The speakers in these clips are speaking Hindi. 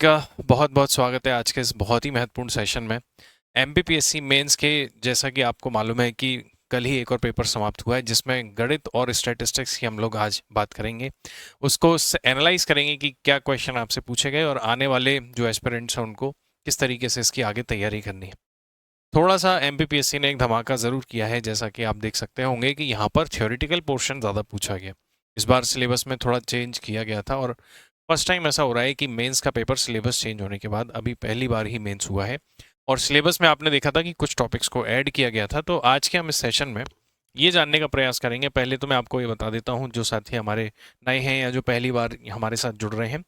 का बहुत बहुत स्वागत है आज के इस बहुत ही महत्वपूर्ण सेशन में। एमपीपीएससी मेंस के जैसा कि आपको मालूम है कि कल ही एक और पेपर समाप्त हुआ है जिसमें गणित और स्टैटिस्टिक्स की हम लोग आज बात करेंगे। उसको एनालाइज करेंगे कि क्या क्वेश्चन आपसे पूछे गए और आने वाले जो एस्पिरेंट्स हैं उनको किस तरीके से इसकी आगे तैयारी करनी है। थोड़ा सा एमपीपीएससी ने एक धमाका ज़रूर किया है, जैसा कि आप देख सकते होंगे कि यहाँ पर थ्योरेटिकल पोर्शन ज़्यादा पूछा गया। इस बार सिलेबस में थोड़ा चेंज किया गया था और फर्स्ट टाइम ऐसा हो रहा है कि मेंस का पेपर सिलेबस चेंज होने के बाद अभी पहली बार ही मेंस हुआ है। और सिलेबस में आपने देखा था कि कुछ टॉपिक्स को ऐड किया गया था। तो आज के हम इस सेशन में ये जानने का प्रयास करेंगे। पहले तो मैं आपको ये बता देता हूँ, जो साथी हमारे नए हैं या जो पहली बार हमारे साथ जुड़ रहे हैं,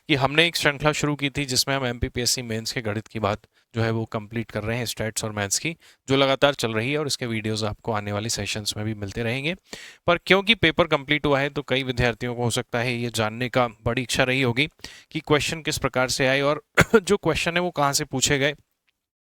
कि हमने एक श्रृंखला शुरू की थी जिसमें हम एमपीपीएससी मेंस के गणित की बात जो है वो कंप्लीट कर रहे हैं, स्टैट्स और मैथ्स की, जो लगातार चल रही है और इसके वीडियोस आपको आने वाली सेशंस में भी मिलते रहेंगे। पर क्योंकि पेपर कंप्लीट हुआ है तो कई विद्यार्थियों को हो सकता है ये जानने का बड़ी इच्छा रही होगी कि क्वेश्चन किस प्रकार से आए और जो क्वेश्चन है वो कहाँ से पूछे गए।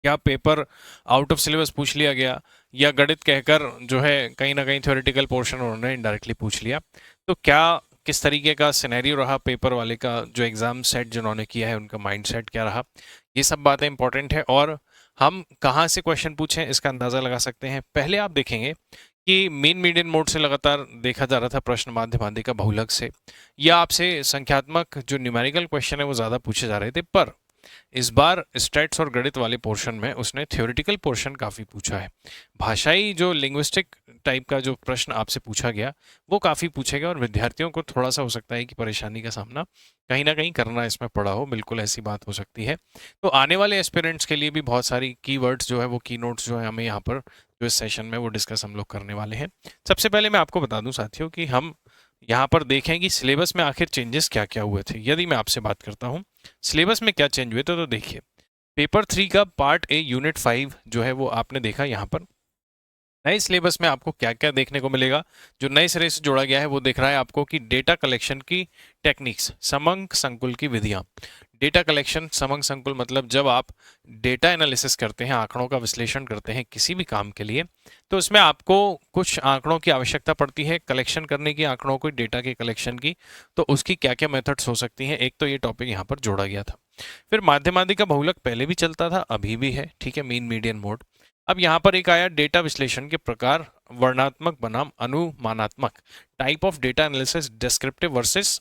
क्या पेपर आउट ऑफ सिलेबस पूछ लिया गया या गणित कहकर जो है कहीं ना कहीं थ्योरेटिकल पोर्शन उन्होंने इनडायरेक्टली पूछ लिया। तो क्या किस तरीके का सिनेरियो रहा पेपर वाले का, जो एग्ज़ाम सेट जिन्होंने किया है उनका माइंड सेट क्या रहा, ये सब बातें इंपॉर्टेंट है। और हम कहाँ से क्वेश्चन पूछें इसका अंदाज़ा लगा सकते हैं। पहले आप देखेंगे कि मेन मीडियन मोड से लगातार देखा जा रहा था प्रश्न माध्य माध्यिका बहुलक से, या आपसे संख्यात्मक जो न्यूमेरिकल क्वेश्चन है वो ज़्यादा पूछे जा रहे थे। पर इस बार स्टैट्स और गणित वाले पोर्शन में उसने थ्योरेटिकल पोर्शन काफ़ी पूछा है। भाषाई जो लिंग्विस्टिक टाइप का जो प्रश्न आपसे पूछा गया वो काफ़ी पूछेगा और विद्यार्थियों को थोड़ा सा हो सकता है कि परेशानी का सामना कहीं ना कहीं करना इसमें पड़ा हो, बिल्कुल ऐसी बात हो सकती है। तो आने वाले एस्पिरेंट्स के लिए भी बहुत सारी कीवर्ड्स जो है वो की नोट्स जो है हमें यहाँ पर जो इस सेशन में वो डिस्कस हम लोग करने वाले हैं। सबसे पहले मैं आपको बता दूं साथियों कि हम यहाँ पर देखें कि सिलेबस में आखिर चेंजेस क्या क्या हुए थे। यदि मैं आपसे बात करता हूँ सिलेबस में क्या चेंज हुए तो देखिए, पेपर 3 का पार्ट ए यूनिट 5 जो है वो आपने देखा। यहाँ पर नए सिलेबस में आपको क्या क्या देखने को मिलेगा। जो नए सिरे से जोड़ा गया है वो दिख रहा है आपको कि डेटा कलेक्शन की टेक्निक्स, समंक संकुल की विधियां। डेटा कलेक्शन समंक संकुल मतलब जब आप डेटा एनालिसिस करते हैं, आंकड़ों का विश्लेषण करते हैं किसी भी काम के लिए, तो इसमें आपको कुछ आंकड़ों की आवश्यकता पड़ती है कलेक्शन करने की, आंकड़ों को, डेटा के कलेक्शन की। तो उसकी क्या क्या मेथड्स हो सकती हैं, एक तो ये टॉपिक यहाँ पर जोड़ा गया था। फिर माध्यमाधिका बहुलक पहले भी चलता था, अभी भी है, ठीक है, मीन मीडियन मोड। अब यहाँ पर एक आया डेटा विश्लेषण के प्रकार, वर्णात्मक बनाम अनुमानात्मक, type of data analysis, descriptive versus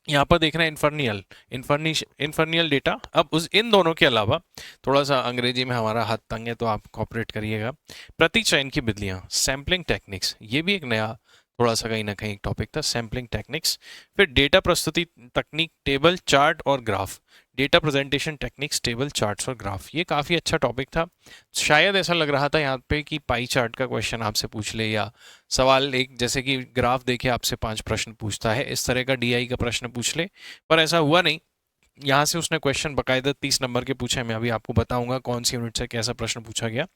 यहाँ पर देखना इन्फर्नियल, इन्फर्नियल डेटा। अब उस इन दोनों के अलावा थोड़ा सा अंग्रेजी में हमारा हाथ तंग है तो आप कॉपरेट करिएगा, प्रतिचयन की विधियाँ, सैम्पलिंग टेक्निक्स, ये भी एक नया थोड़ा सा कहीं ना कहीं टॉपिक था, सैम्पलिंग टेक्निक्स। फिर डेटा प्रस्तुति तकनीक, टेबल चार्ट और graph, data presentation techniques, table charts और ग्राफ, ये काफ़ी अच्छा टॉपिक था। शायद ऐसा लग रहा था यहाँ पे कि पाई चार्ट का क्वेश्चन आपसे पूछ ले, या सवाल एक जैसे कि ग्राफ देखे आपसे 5 प्रश्न पूछता है, इस तरह का डीआई का प्रश्न पूछ ले, पर ऐसा हुआ नहीं। यहाँ से उसने क्वेश्चन बाकायदा 30 नंबर के पूछे। मैं अभी आपको बताऊंगा कौन सी यूनिट से कैसा प्रश्न पूछा गया।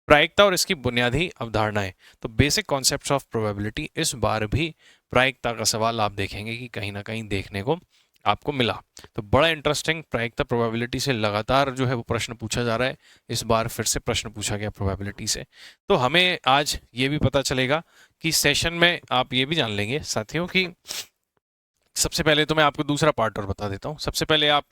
प्रायिकता और इसकी बुनियादी अवधारणाएं, तो बेसिक कॉन्सेप्ट्स ऑफ प्रोबेबिलिटी, इस बार भी प्रायिकता का सवाल आप देखेंगे कि कहीं ना कहीं देखने को आपको मिला। तो बड़ा इंटरेस्टिंग, प्रायिकता प्रोबेबिलिटी से लगातार जो है वो प्रश्न पूछा जा रहा है। इस बार फिर से प्रश्न पूछा गया प्रोबेबिलिटी से। तो हमें आज ये भी पता चलेगा कि सेशन में आप ये भी जान लेंगे साथियों कि सबसे पहले तो मैं आपको दूसरा पार्ट और बता देता हूँ। सबसे पहले आप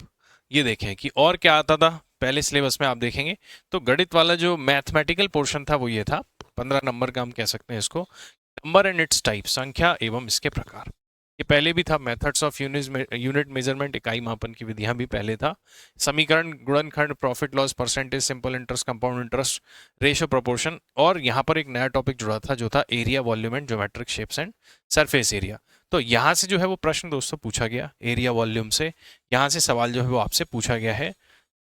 ये देखें कि और क्या आता था पहले सिलेबस में। आप देखेंगे तो गणित वाला जो मैथमेटिकल पोर्शन था वो ये था, 15 नंबर का हम कह सकते हैं इसको। नंबर एंड इट्स टाइप, संख्या एवं इसके प्रकार, ये पहले भी था। मेथड्स ऑफ यूनिट मेजरमेंट, इकाई मापन की विधियां भी पहले था। समीकरण, गुणनखंड, profit loss, percentage, simple interest, compound interest, ratio, proportion. और यहाँ पर एक नया टॉपिक जुड़ा था जो था area, volume and geometric shapes and surface area. तो यहाँ से जो है वो प्रश्न दोस्तों पूछा गया एरिया वॉल्यूम से। यहाँ से सवाल जो है वो आपसे पूछा गया है।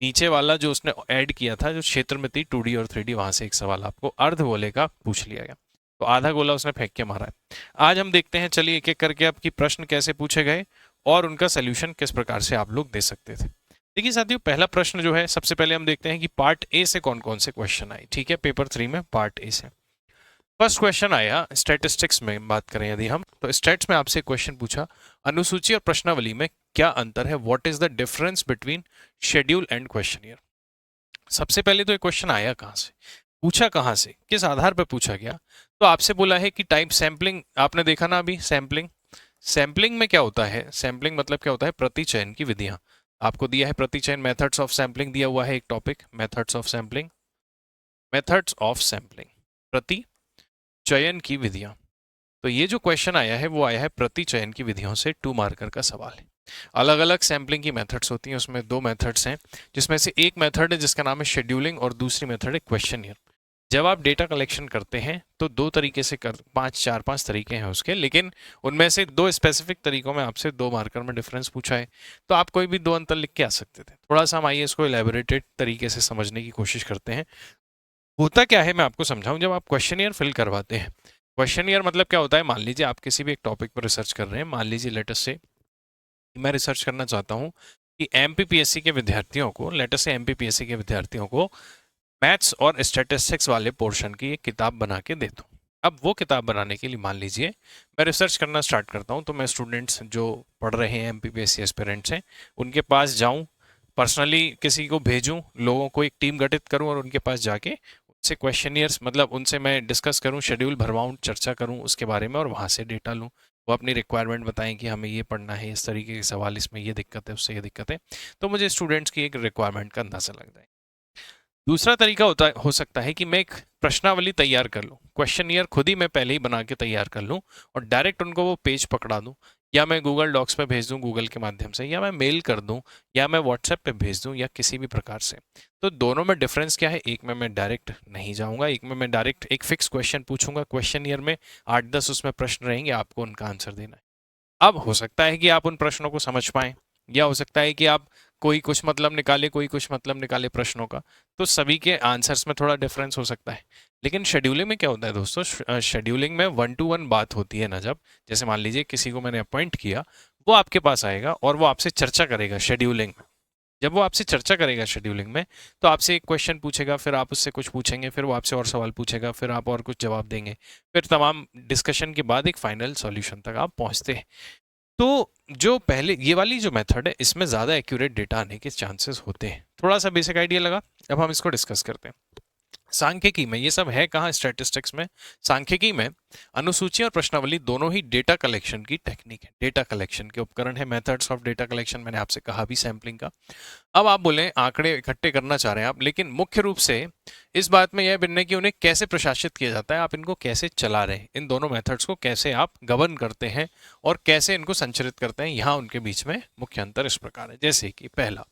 नीचे वाला जो उसने ऐड किया था जो क्षेत्र में थी 2D और 3D, वहां से एक सवाल आपको अर्ध गोले का पूछ लिया गया। तो आधा गोला उसने फेंक के मारा है। आज हम देखते हैं, चलिए एक एक करके आपकी प्रश्न कैसे पूछे गए और उनका सोल्यूशन किस प्रकार से आप लोग दे सकते थे। देखिए साथियों, पहला प्रश्न जो है सबसे पहले हम देखते हैं कि पार्ट ए से कौन कौन से क्वेश्चन आए। ठीक है, पेपर 3 में पार्ट ए से फर्स्ट क्वेश्चन आया स्टैटिस्टिक्स में। बात करें यदि हम, तो स्टैट्स में आपसे क्वेश्चन पूछा, अनुसूची और प्रश्नावली में क्या अंतर है, what is the difference between schedule and questionnaire. सबसे पहले तो ये क्वेश्चन आया कहाँ से, पूछा कहाँ से, किस आधार पर पूछा गया। तो आपसे बोला है कि टाइप सैम्पलिंग, आपने देखा ना अभी सैम्पलिंग। सैम्पलिंग में क्या होता है, सैम्पलिंग मतलब क्या होता है, प्रतिचयन की विधियां। आपको दिया है प्रति चयन मेथड्स ऑफ सैम्पलिंग, दिया हुआ है एक topic methods of sampling, methods of sampling, प्रति चयन की विधियां। तो ये जो क्वेश्चन आया है वो आया है प्रति चयन की विधियों से, 2 मार्कर का सवाल है। अलग अलग सैम्पलिंग की मेथड्स होती हैं, उसमें 2 मेथड्स हैं, जिसमें से एक मेथड है जिसका नाम है शेड्यूलिंग और दूसरी मेथड है क्वेश्चनियर। जब आप डेटा कलेक्शन करते हैं तो 2 तरीके से कर 5 तरीके हैं उसके, लेकिन उनमें से 2 स्पेसिफिक तरीकों में आपसे 2 मार्कर में डिफरेंस पूछा है, तो आप कोई भी 2 अंतर लिख के आ सकते थे। थोड़ा सा हम आइए इसको इलेबोरेटेड तरीके से समझने की कोशिश करते हैं। होता क्या है मैं आपको समझाऊं। जब आप क्वेश्चनियर फिल करवाते हैं, क्वेश्चनियर मतलब क्या होता है, मान लीजिए आप किसी भी एक टॉपिक पर रिसर्च कर रहे हैं, मान लीजिए लेट अस से मैं रिसर्च करना चाहता हूं कि एमपीपीएससी के विद्यार्थियों को, लेट अस से एमपीपीएससी के विद्यार्थियों को मैथ्स और स्टैटिस्टिक्स वाले पोर्शन की एक किताब बना के दे दूं। अब वो किताब बनाने के लिए मान लीजिए मैं रिसर्च करना स्टार्ट करता हूं, तो मैं स्टूडेंट्स जो पढ़ रहे हैं एमपीपीएससी एस्पिरेंट्स हैं उनके पास जाऊं, पर्सनली किसी को भेजूं, लोगों को एक टीम गठित करूं और उनके पास जाके उनसे क्वेश्चनियर्स मतलब उनसे मैं डिस्कस करूं, शेड्यूल भरवाऊं, चर्चा करूं उसके बारे में और वहां से डेटा लूं। वो अपनी रिक्वायरमेंट बताएं कि हमें ये पढ़ना है, इस तरीके के सवाल, इसमें ये दिक्कत है, उससे ये दिक्कत है, तो मुझे स्टूडेंट्स की एक रिक्वायरमेंट का अंदाजा लग जाए। दूसरा तरीका हो सकता है कि मैं एक प्रश्नावली तैयार कर लूँ, क्वेश्चनियर खुद ही मैं पहले ही बना के तैयार कर लूँ और डायरेक्ट उनको वो पेज पकड़ा दूँ, या मैं गूगल डॉक्स पे भेज दूँ गूगल के माध्यम से, या मैं मेल कर दूँ, या मैं व्हाट्सएप पे भेज दूँ, या किसी भी प्रकार से। तो दोनों में डिफरेंस क्या है, एक में मैं डायरेक्ट नहीं जाऊँगा, एक में मैं डायरेक्ट एक फिक्स क्वेश्चन पूछूंगा, क्वेश्चनियर में 8-10 उसमें प्रश्न रहेंगे, आपको उनका आंसर देना है। अब हो सकता है कि आप उन प्रश्नों को समझ पाएं, या हो सकता है कि आप कोई कुछ मतलब निकाले, कोई कुछ मतलब निकाले प्रश्नों का, तो सभी के आंसर्स में थोड़ा डिफरेंस हो सकता है। लेकिन शेड्यूलिंग में क्या होता है दोस्तों, शेड्यूलिंग में 1 to 1 बात होती है ना, जब जैसे मान लीजिए किसी को मैंने अपॉइंट किया, वो आपके पास आएगा और वो आपसे चर्चा करेगा शेड्यूलिंग में। जब वो आपसे चर्चा करेगा शेड्यूलिंग में, तो आपसे एक क्वेश्चन पूछेगा, फिर आप उससे कुछ पूछेंगे, फिर वो आपसे और सवाल पूछेगा, फिर आप और कुछ जवाब देंगे, फिर तमाम डिस्कशन के बाद एक फाइनल सॉल्यूशन तक आप पहुंचते हैं। तो जो पहले ये वाली जो मेथड है, इसमें ज़्यादा एक्यूरेट डेटा आने के चांसेस होते हैं। थोड़ा सा बेसिक आइडिया लगा, अब हम इसको डिस्कस करते हैं। सांख्यिकी में ये सब है कहाँ, स्टैटिस्टिक्स में। सांख्यिकी में अनुसूची और प्रश्नावली दोनों ही डेटा कलेक्शन की टेक्निक है, डेटा कलेक्शन के उपकरण है, मेथड्स ऑफ डेटा कलेक्शन। मैंने आपसे कहा भी सैम्पलिंग का। अब आप बोले आंकड़े इकट्ठे करना चाह रहे हैं आप, लेकिन मुख्य रूप से इस बात में यह भिन्न है कि उन्हें कैसे प्रशासित किया जाता है, आप इनको कैसे चला रहे हैं, इन दोनों मेथड्स को कैसे आप गवर्न करते हैं और कैसे इनको संचालित करते हैं, यहाँ उनके बीच में मुख्य अंतर इस प्रकार है। जैसे कि पहला,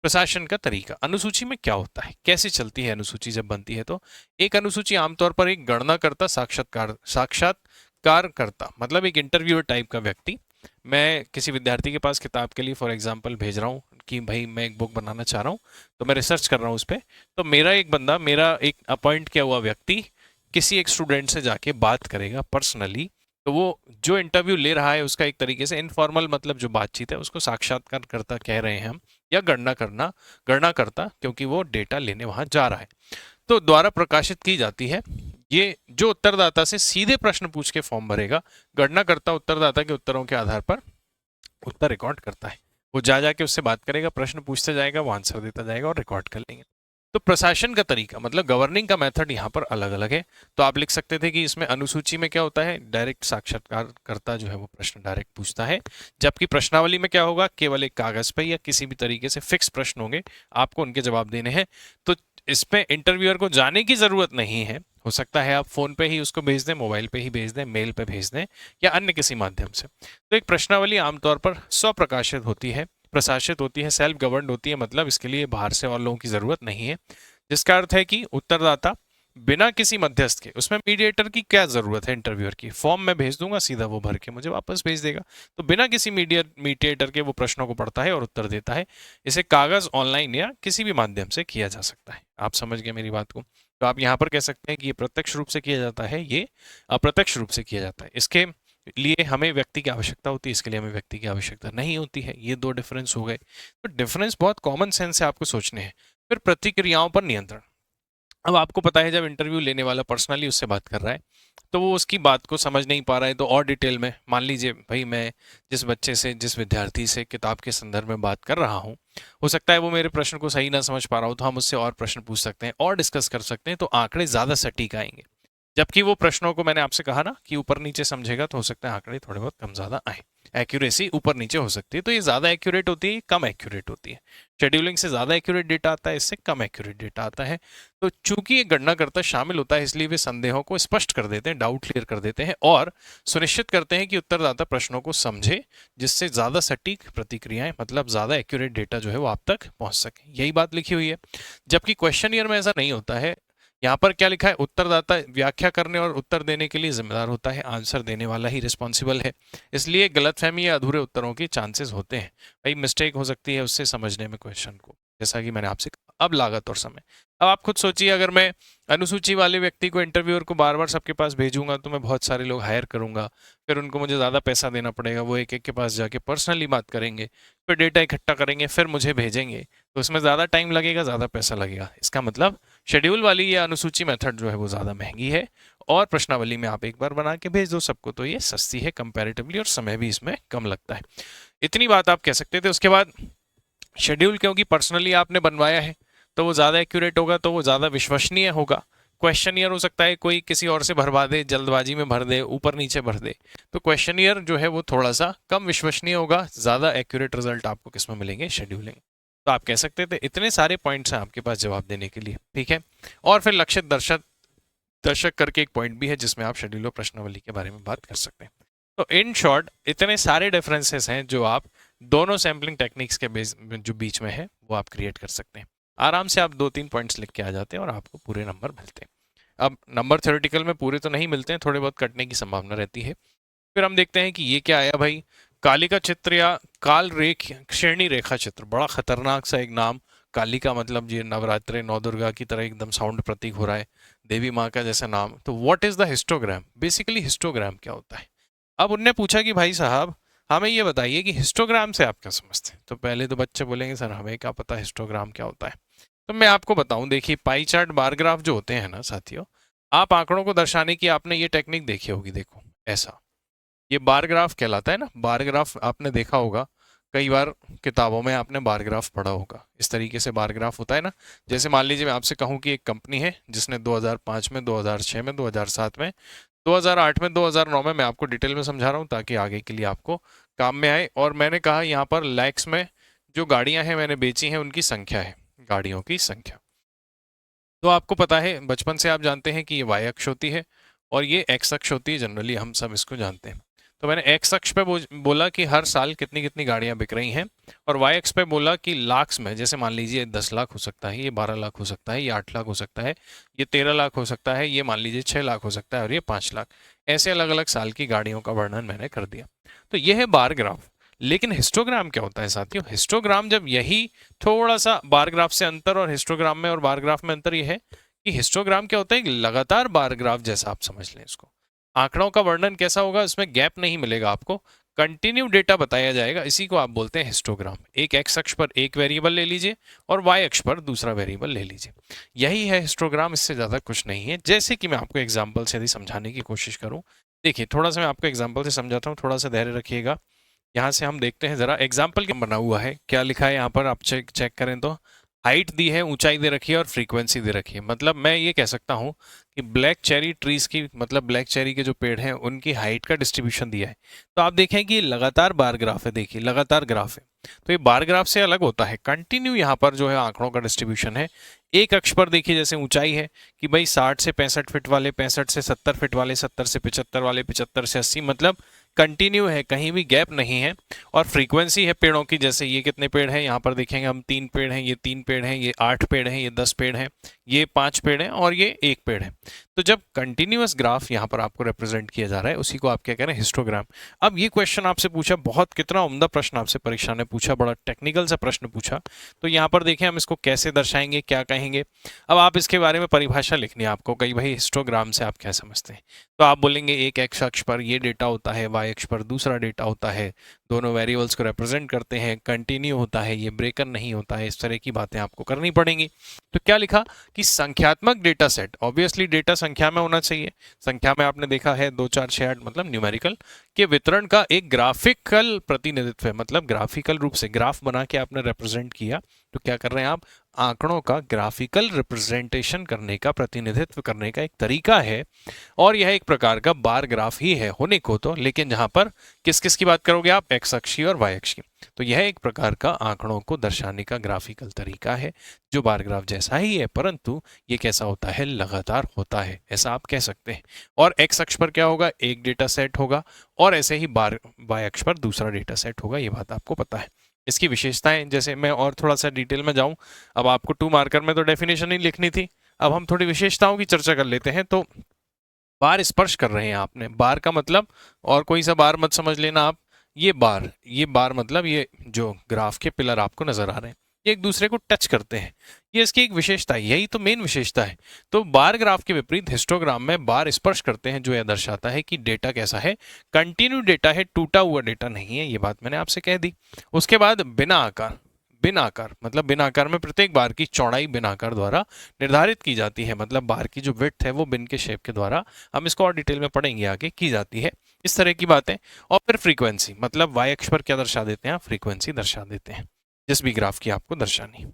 प्रशासन का तरीका। अनुसूची में क्या होता है, कैसे चलती है अनुसूची जब बनती है, तो एक अनुसूची आमतौर पर एक गणनाकर्ता, साक्षात्कारकर्ता मतलब एक इंटरव्यूअर टाइप का व्यक्ति, मैं किसी विद्यार्थी के पास किताब के लिए फॉर एग्जांपल भेज रहा हूँ कि भाई मैं एक बुक बनाना चाह रहा हूँ, तो मैं रिसर्च कर रहा हूँ उस पर, तो मेरा एक बंदा, मेरा एक अपॉइंट किया हुआ व्यक्ति किसी एक स्टूडेंट से जाके बात करेगा पर्सनली, तो वो जो इंटरव्यू ले रहा है उसका एक तरीके से इनफॉर्मल मतलब जो बातचीत है उसको साक्षात्कारकर्ता कह रहे हैं हम, या गणना करता, क्योंकि वो डेटा लेने वहां जा रहा है, तो द्वारा प्रकाशित की जाती है। ये जो उत्तरदाता से सीधे प्रश्न पूछ के फॉर्म भरेगा, गणनाकर्ता उत्तरदाता के उत्तरों के आधार पर उत्तर रिकॉर्ड करता है। वो जा जाके उससे बात करेगा, प्रश्न पूछते जाएगा, वो आंसर देता जाएगा और रिकॉर्ड कर लेंगे। तो प्रशासन का तरीका मतलब गवर्निंग का मेथड यहाँ पर अलग अलग है। तो आप लिख सकते थे कि इसमें अनुसूची में क्या होता है, डायरेक्ट साक्षात्कारकर्ता जो है वो प्रश्न डायरेक्ट पूछता है, जबकि प्रश्नावली में क्या होगा, केवल एक कागज पर या किसी भी तरीके से फिक्स प्रश्न होंगे, आपको उनके जवाब देने हैं। तो इसमें इंटरव्यूअर को जाने की जरूरत नहीं है, हो सकता है आप फोन पे ही उसको भेज दें, मोबाइल पे ही भेज दें, मेल पे भेज दें, या अन्य किसी माध्यम से। तो एक प्रश्नावली आमतौर पर स्वप्रकाशित होती है, प्रशासित होती है, सेल्फ गवर्नड होती है, मतलब इसके लिए बाहर से और लोगों की जरूरत नहीं है, जिसका अर्थ है कि उत्तरदाता बिना किसी मध्यस्थ के, उसमें मीडिएटर की क्या जरूरत है, इंटरव्यूअर की, फॉर्म में भेज दूंगा, सीधा वो भर के मुझे वापस भेज देगा, तो बिना किसी मीडिएटर के वो प्रश्नों को पढ़ता है और उत्तर देता है। इसे कागज, ऑनलाइन या किसी भी माध्यम से किया जा सकता है। आप समझ गए मेरी बात को। तो आप यहाँ पर कह सकते हैं कि ये प्रत्यक्ष रूप से किया जाता है, ये अप्रत्यक्ष रूप से किया जाता है। इसके लिए हमें व्यक्ति की आवश्यकता होती है, इसके लिए हमें व्यक्ति की आवश्यकता नहीं होती है। ये 2 डिफरेंस हो गए। तो डिफरेंस बहुत कॉमन सेंस से आपको सोचने हैं। फिर प्रतिक्रियाओं पर नियंत्रण। अब आपको पता है जब इंटरव्यू लेने वाला पर्सनली उससे बात कर रहा है, तो वो उसकी बात को समझ नहीं पा रहा है, तो और डिटेल में मान लीजिए भाई मैं जिस बच्चे से, जिस विद्यार्थी से किताब के संदर्भ में बात कर रहा हूँ, हो सकता है वो मेरे प्रश्न को सही ना समझ पा रहा हो, तो हम उससे और प्रश्न पूछ सकते हैं और डिस्कस कर सकते हैं, तो आंकड़े ज़्यादा सटीक आएंगे। जबकि वो प्रश्नों को मैंने आपसे कहा ना कि ऊपर नीचे समझेगा, तो हो सकता है आंकड़े थोड़े बहुत कम ज़्यादा आए। एक्यूरेसी ऊपर नीचे हो सकती है। तो ये ज़्यादा एक्यूरेट होती है, कम एक्यूरेट होती है। शेड्यूलिंग से ज़्यादा एक्यूरेट डेटा आता है, इससे कम एक्यूरेट डेटा आता है। तो चूंकि ये गणनाकर्ता शामिल होता है, इसलिए वे संदेहों को स्पष्ट कर देते हैं, डाउट क्लियर कर देते हैं और सुनिश्चित करते हैं कि उत्तरदाता प्रश्नों को समझे, जिससे ज़्यादा सटीक प्रतिक्रियाएं मतलब ज़्यादा एक्यूरेट डेटा जो है वो आप तक पहुंच सके। यही बात लिखी हुई है। जबकि क्वेश्चनियर में ऐसा नहीं होता है। यहाँ पर क्या लिखा है, उत्तरदाता व्याख्या करने और उत्तर देने के लिए जिम्मेदार होता है, आंसर देने वाला ही रिस्पॉन्सिबल है। इसलिए गलतफहमी या अधूरे उत्तरों के चांसेस होते हैं, भाई मिस्टेक हो सकती है उससे समझने में क्वेश्चन को, जैसा कि मैंने आपसे कहा। अब लागत और समय। अब आप खुद सोचिए, अगर मैं अनुसूची वाले व्यक्ति को, इंटरव्यूअर को बार बार सबके पास भेजूंगा तो मैं बहुत सारे लोग हायर करूंगा, फिर उनको मुझे ज़्यादा पैसा देना पड़ेगा, वो एक एक के पास जाके पर्सनली बात करेंगे, फिर डेटा इकट्ठा करेंगे, फिर मुझे भेजेंगे, तो उसमें ज़्यादा टाइम लगेगा, ज़्यादा पैसा लगेगा। इसका मतलब शेड्यूल वाली या अनुसूची मेथड जो है वो ज़्यादा महंगी है, और प्रश्नावली में आप एक बार बना के भेज दो सबको तो ये सस्ती है कंपैरेटिवली, और समय भी इसमें कम लगता है। इतनी बात आप कह सकते थे। उसके बाद शेड्यूल क्योंकि पर्सनली आपने बनवाया है तो वो ज़्यादा एक्यूरेट होगा, तो वो ज़्यादा विश्वसनीय होगा। क्वेश्चनियर हो सकता है कोई किसी और से भरवा दे, जल्दबाजी में भर दे, ऊपर नीचे भर दे, तो क्वेश्चनियर जो है वो थोड़ा सा कम विश्वसनीय होगा। ज़्यादा एक्यूरेट रिजल्ट आपको किसमें मिलेंगे, शेड्यूलिंग। तो आप कह सकते थे इतने सारे पॉइंट्स हैं आपके पास जवाब देने के लिए, ठीक है। और फिर लक्षित दर्शक करके एक पॉइंट भी है जिसमें आप शेड्यूल और प्रश्नावली के बारे में बात कर सकते हैं। तो इन शॉर्ट इतने सारे डिफरेंसेस हैं जो आप दोनों सैम्पलिंग टेक्निक्स के जो बीच में है वो आप क्रिएट कर सकते हैं। आराम से आप 2-3 पॉइंट्स लिख के आ जाते हैं और आपको पूरे नंबर मिलते हैं। अब नंबर थ्योरेटिकल में पूरे तो नहीं मिलते हैं, थोड़े बहुत कटने की संभावना रहती है। फिर हम देखते हैं कि ये क्या आया भाई, कालिका चित्र या काल रेख श्रेणी रेखा चित्र। बड़ा खतरनाक सा एक नाम, कालिका मतलब ये नवरात्रे नौ दुर्गा की तरह एकदम साउंड प्रतीक हो रहा है, देवी माँ का जैसा नाम। तो what is the histogram, basically histogram क्या होता है। अब उनने पूछा कि भाई साहब हमें ये बताइए कि हिस्टोग्राम से आप क्या समझते हैं। तो पहले तो बच्चे बोलेंगे सर हमें क्या पता हिस्टोग्राम क्या होता है। तो मैं आपको बताऊं, देखिए पाई चार्ट बार ग्राफ जो होते हैं ना साथियों, आप आंकड़ों को दर्शाने की आपने ये टेक्निक देखी होगी। देखो ऐसा, ये बार ग्राफ कहलाता है ना। बार ग्राफ आपने देखा होगा कई बार, किताबों में आपने बार ग्राफ पढ़ा होगा। इस तरीके से बार ग्राफ होता है ना। जैसे मान लीजिए मैं आपसे कहूं कि एक कंपनी है जिसने 2005 में, 2006 में, 2007 में, 2008 में, 2009 में, मैं आपको डिटेल में समझा रहा हूँ ताकि आगे के लिए आपको काम में आए। और मैंने कहा यहाँ पर लैक्स में जो गाड़ियां हैं मैंने बेची हैं उनकी संख्या है, गाड़ियों की संख्या। तो आपको पता है, बचपन से आप जानते हैं कि ये वाई अक्ष होती है और ये एक्स अक्ष होती है, जनरली हम सब इसको जानते हैं। तो मैंने एक्स अक्ष पे बोला कि हर साल कितनी कितनी गाड़ियां बिक रही हैं, और वाई अक्ष पे बोला कि लाख्स में, जैसे मान लीजिए 10 लाख हो सकता है, ये 12 लाख हो सकता है, ये 8 लाख हो सकता है, ये 13 लाख हो सकता है, ये मान लीजिए 6 लाख हो सकता है, और ये 5 लाख। ऐसे अलग अलग साल की गाड़ियों का वर्णन मैंने कर दिया। तो यह है बार ग्राफ। लेकिन हिस्टोग्राम क्या होता है साथियों, हिस्टोग्राम जब यही थोड़ा सा बार ग्राफ से अंतर, और हिस्टोग्राम में और बार ग्राफ में अंतर यह है कि हिस्टोग्राम क्या होता है, लगातार बार ग्राफ जैसा आप समझ लें इसको। आंकड़ों का वर्णन कैसा होगा, इसमें गैप नहीं मिलेगा आपको, कंटिन्यू डेटा बताया जाएगा, इसी को आप बोलते हैं हिस्टोग्राम। एक एक्स अक्ष पर एक वेरिएबल ले लीजिए और वाई अक्ष पर दूसरा वेरिएबल ले लीजिए, यही है हिस्टोग्राम, इससे ज़्यादा कुछ नहीं है। जैसे कि मैं आपको एग्जाम्पल से यदि समझाने की कोशिश करूँ, देखिए थोड़ा सा मैं आपको एग्जाम्पल से समझाता हूँ, थोड़ा सा धैर्य रखिएगा। यहाँ से हम देखते हैं जरा एग्जाम्पल क्या बना हुआ है, क्या लिखा है यहाँ पर आप चेक करें तो हाइट दी है, ऊंचाई दे रखी है और फ्रीक्वेंसी दे रखी है। मतलब मैं ये कह सकता हूँ कि ब्लैक चेरी ट्रीज की, मतलब ब्लैक चेरी के जो पेड़ हैं उनकी हाइट का डिस्ट्रीब्यूशन दिया है। तो आप देखें कि ये लगातार बार ग्राफ है, देखिए लगातार ग्राफ है। तो ये बार ग्राफ से अलग होता है, कंटिन्यू यहाँ पर जो है आंकड़ों का डिस्ट्रीब्यूशन है। एक अक्ष पर देखिए जैसे ऊंचाई है कि भाई 60 से 65 फीट वाले 65 से 70 फीट वाले 70 से 75 वाले 75 से 80, मतलब कंटिन्यू है, कहीं भी गैप नहीं है। और फ्रीक्वेंसी है पेड़ों की, जैसे ये कितने पेड़ हैं, यहाँ पर देखेंगे हम 3 पेड़ हैं, ये 3 पेड़ हैं, ये 8 पेड़ हैं, ये 10 पेड़ हैं, ये 5 पेड़ हैं और ये 1 पेड़ है। तो जब कंटिन्यूअस ग्राफ यहाँ पर आपको रिप्रेजेंट किया जा रहा है उसी को आप क्या कह रहे हैं, हिस्टोग्राम। अब ये क्वेश्चन आपसे पूछा, बहुत कितना उम्दा प्रश्न आपसे परीक्षा ने पूछा, बड़ा टेक्निकल सा प्रश्न पूछा। तो यहाँ पर देखें हम इसको कैसे दर्शाएंगे, क्या कहेंगे। अब आप इसके बारे में परिभाषा लिखनी है आपको, कई भाई हिस्टोग्राम से आप क्या समझते हैं। तो आप बोलेंगे एक एक्स अक्ष पर ये डेटा होता है, वाई अक्ष पर दूसरा डेटा होता है, दोनों वेरिएबल्स को रिप्रेजेंट करते हैं, कंटिन्यू होता है, ये ब्रेकर नहीं होता है, इस तरह की बातें आपको करनी पड़ेंगी। तो क्या लिखा कि संख्यात्मक डेटा सेट, ऑब्वियसली डेटा संख्या में होना चाहिए, संख्या में आपने देखा है 2 4 6 8 मतलब न्यूमेरिकल के वितरण का एक ग्राफिकल प्रतिनिधित्व है, मतलब ग्राफिकल रूप से ग्राफ बना के आपने रिप्रेजेंट किया तो क्या कर रहे हैं आप, आंकड़ों का ग्राफिकल रिप्रेजेंटेशन करने का, प्रतिनिधित्व करने का एक तरीका है, और यह एक प्रकार का बार ग्राफ ही है होने को तो, लेकिन जहां पर किस किस की बात करोगे आप, एक्स अक्ष की और वाई अक्ष की। तो यह एक प्रकार का आंकड़ों को दर्शाने का ग्राफिकल तरीका है जो बार ग्राफ जैसा ही है, परंतु ये कैसा होता है, लगातार होता है, ऐसा आप कह सकते हैं। और एक्स अक्ष पर क्या होगा, एक डेटा सेट होगा, और ऐसे ही बार वाई अक्ष पर दूसरा डेटा सेट होगा, ये बात आपको पता है। इसकी विशेषताएं, जैसे मैं और थोड़ा सा डिटेल में जाऊं, अब आपको 2 मार्कर में तो डेफिनेशन ही लिखनी थी, अब हम थोड़ी विशेषताओं की चर्चा कर लेते हैं। तो बार स्पर्श कर रहे हैं आपने, बार का मतलब और कोई सा बार मत समझ लेना आप, ये बार मतलब ये जो ग्राफ के पिलर आपको नजर आ रहे हैं, ये एक दूसरे को टच करते हैं, ये इसकी एक विशेषता है, यही तो मेन विशेषता है। तो बार ग्राफ के विपरीत हिस्टोग्राम में बार स्पर्श करते हैं, जो यह दर्शाता है कि डेटा कैसा है, कंटिन्यू डेटा है, टूटा हुआ डेटा नहीं है, ये बात मैंने आपसे कह दी। उसके बाद बिना आकार, बिन आकार मतलब बिन आकार में प्रत्येक बार की चौड़ाई बिन आकार द्वारा निर्धारित की जाती है, मतलब बार की जो विड्थ है वो बिन के शेप के द्वारा, हम इसको और डिटेल में पढ़ेंगे आगे, की जाती है, इस तरह की बातें। और फिर फ्रीक्वेंसी, मतलब वाई अक्ष पर क्या दर्शा देते हैं, फ्रीक्वेंसी दर्शा देते हैं जिस भी ग्राफ की आपको दर्शानी।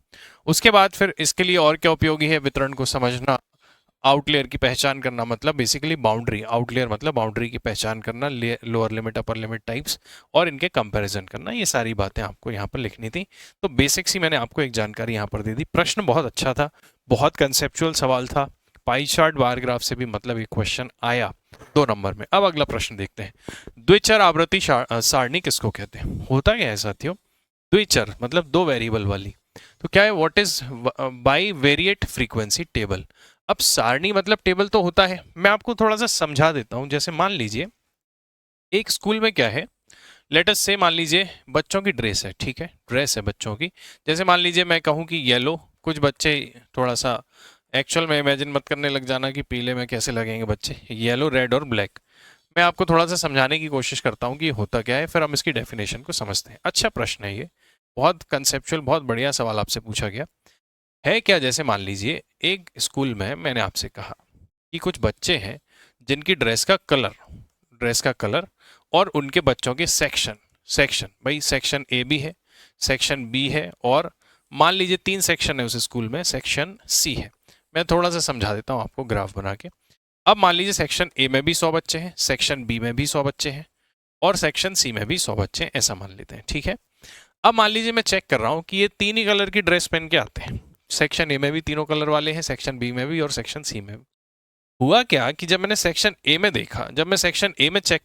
उसके बाद फिर इसके लिए और क्या उपयोगी है, वितरण को समझना, आउटलेयर की पहचान करना, मतलब बेसिकली बाउंड्री, आउटलेयर मतलब बाउंड्री की पहचान करना, lower limit upper limit types, और इनके कंपैरिजन करना, ये सारी बातें आपको यहाँ पर लिखनी थी। तो बेसिक्स ही मैंने आपको एक जानकारी यहाँ पर दे दी। प्रश्न बहुत अच्छा था, बहुत कंसेप्चुअल सवाल था, पाई चार्ट बार ग्राफ से भी मतलब एक क्वेश्चन आया 2 नंबर में। अब अगला प्रश्न देखते हैं, द्विचर आवृत्ति सारणी किसको कहते हैं। होता क्या है साथियों, द्विचर मतलब 2 वेरिएबल वाली, तो क्या है, what is by variate frequency table. अब सारणी मतलब टेबल तो होता है, मैं आपको थोड़ा सा समझा देता हूं। जैसे मान लीजिए एक स्कूल में क्या है, लेट अस से, मान लीजिए बच्चों की ड्रेस है, ठीक है, ड्रेस है बच्चों की। जैसे मान लीजिए मैं कहूं कि येलो, कुछ बच्चे थोड़ा सा एक्चुअल में इमेजिन मत करने लग जाना कि पीले में कैसे लगेंगे बच्चे, येलो रेड और ब्लैक। मैं आपको थोड़ा सा समझाने की कोशिश करता हूँ कि ये होता क्या है, फिर हम इसकी डेफिनेशन को समझते हैं। अच्छा प्रश्न है ये, बहुत कंसेप्चुअल, बहुत बढ़िया सवाल आपसे पूछा गया है। क्या, जैसे मान लीजिए एक स्कूल में मैंने आपसे कहा कि कुछ बच्चे हैं जिनकी ड्रेस का कलर और उनके बच्चों के सेक्शन, भाई सेक्शन ए भी है, सेक्शन बी है, और मान लीजिए 3 सेक्शन है उस स्कूल में, सेक्शन सी है। मैं थोड़ा सा समझा देता हूँ आपको ग्राफ बना के। अब मान लीजिए सेक्शन ए में भी 100 बच्चे हैं, सेक्शन बी में भी 100 बच्चे हैं, और सेक्शन सी में भी 100 बच्चे हैं, ऐसा मान लेते हैं, ठीक है। अब मान लीजिए मैं चेक कर रहा हूँ कि ये 3 ही कलर की ड्रेस पहन के आते हैं, सेक्शन ए में भी तीनों कलर वाले हैं, सेक्शन बी में भी और सेक्शन सी में भी। हुआ क्या कि जब मैंने सेक्शन ए में देखा, जब मैं सेक्शन ए में चेक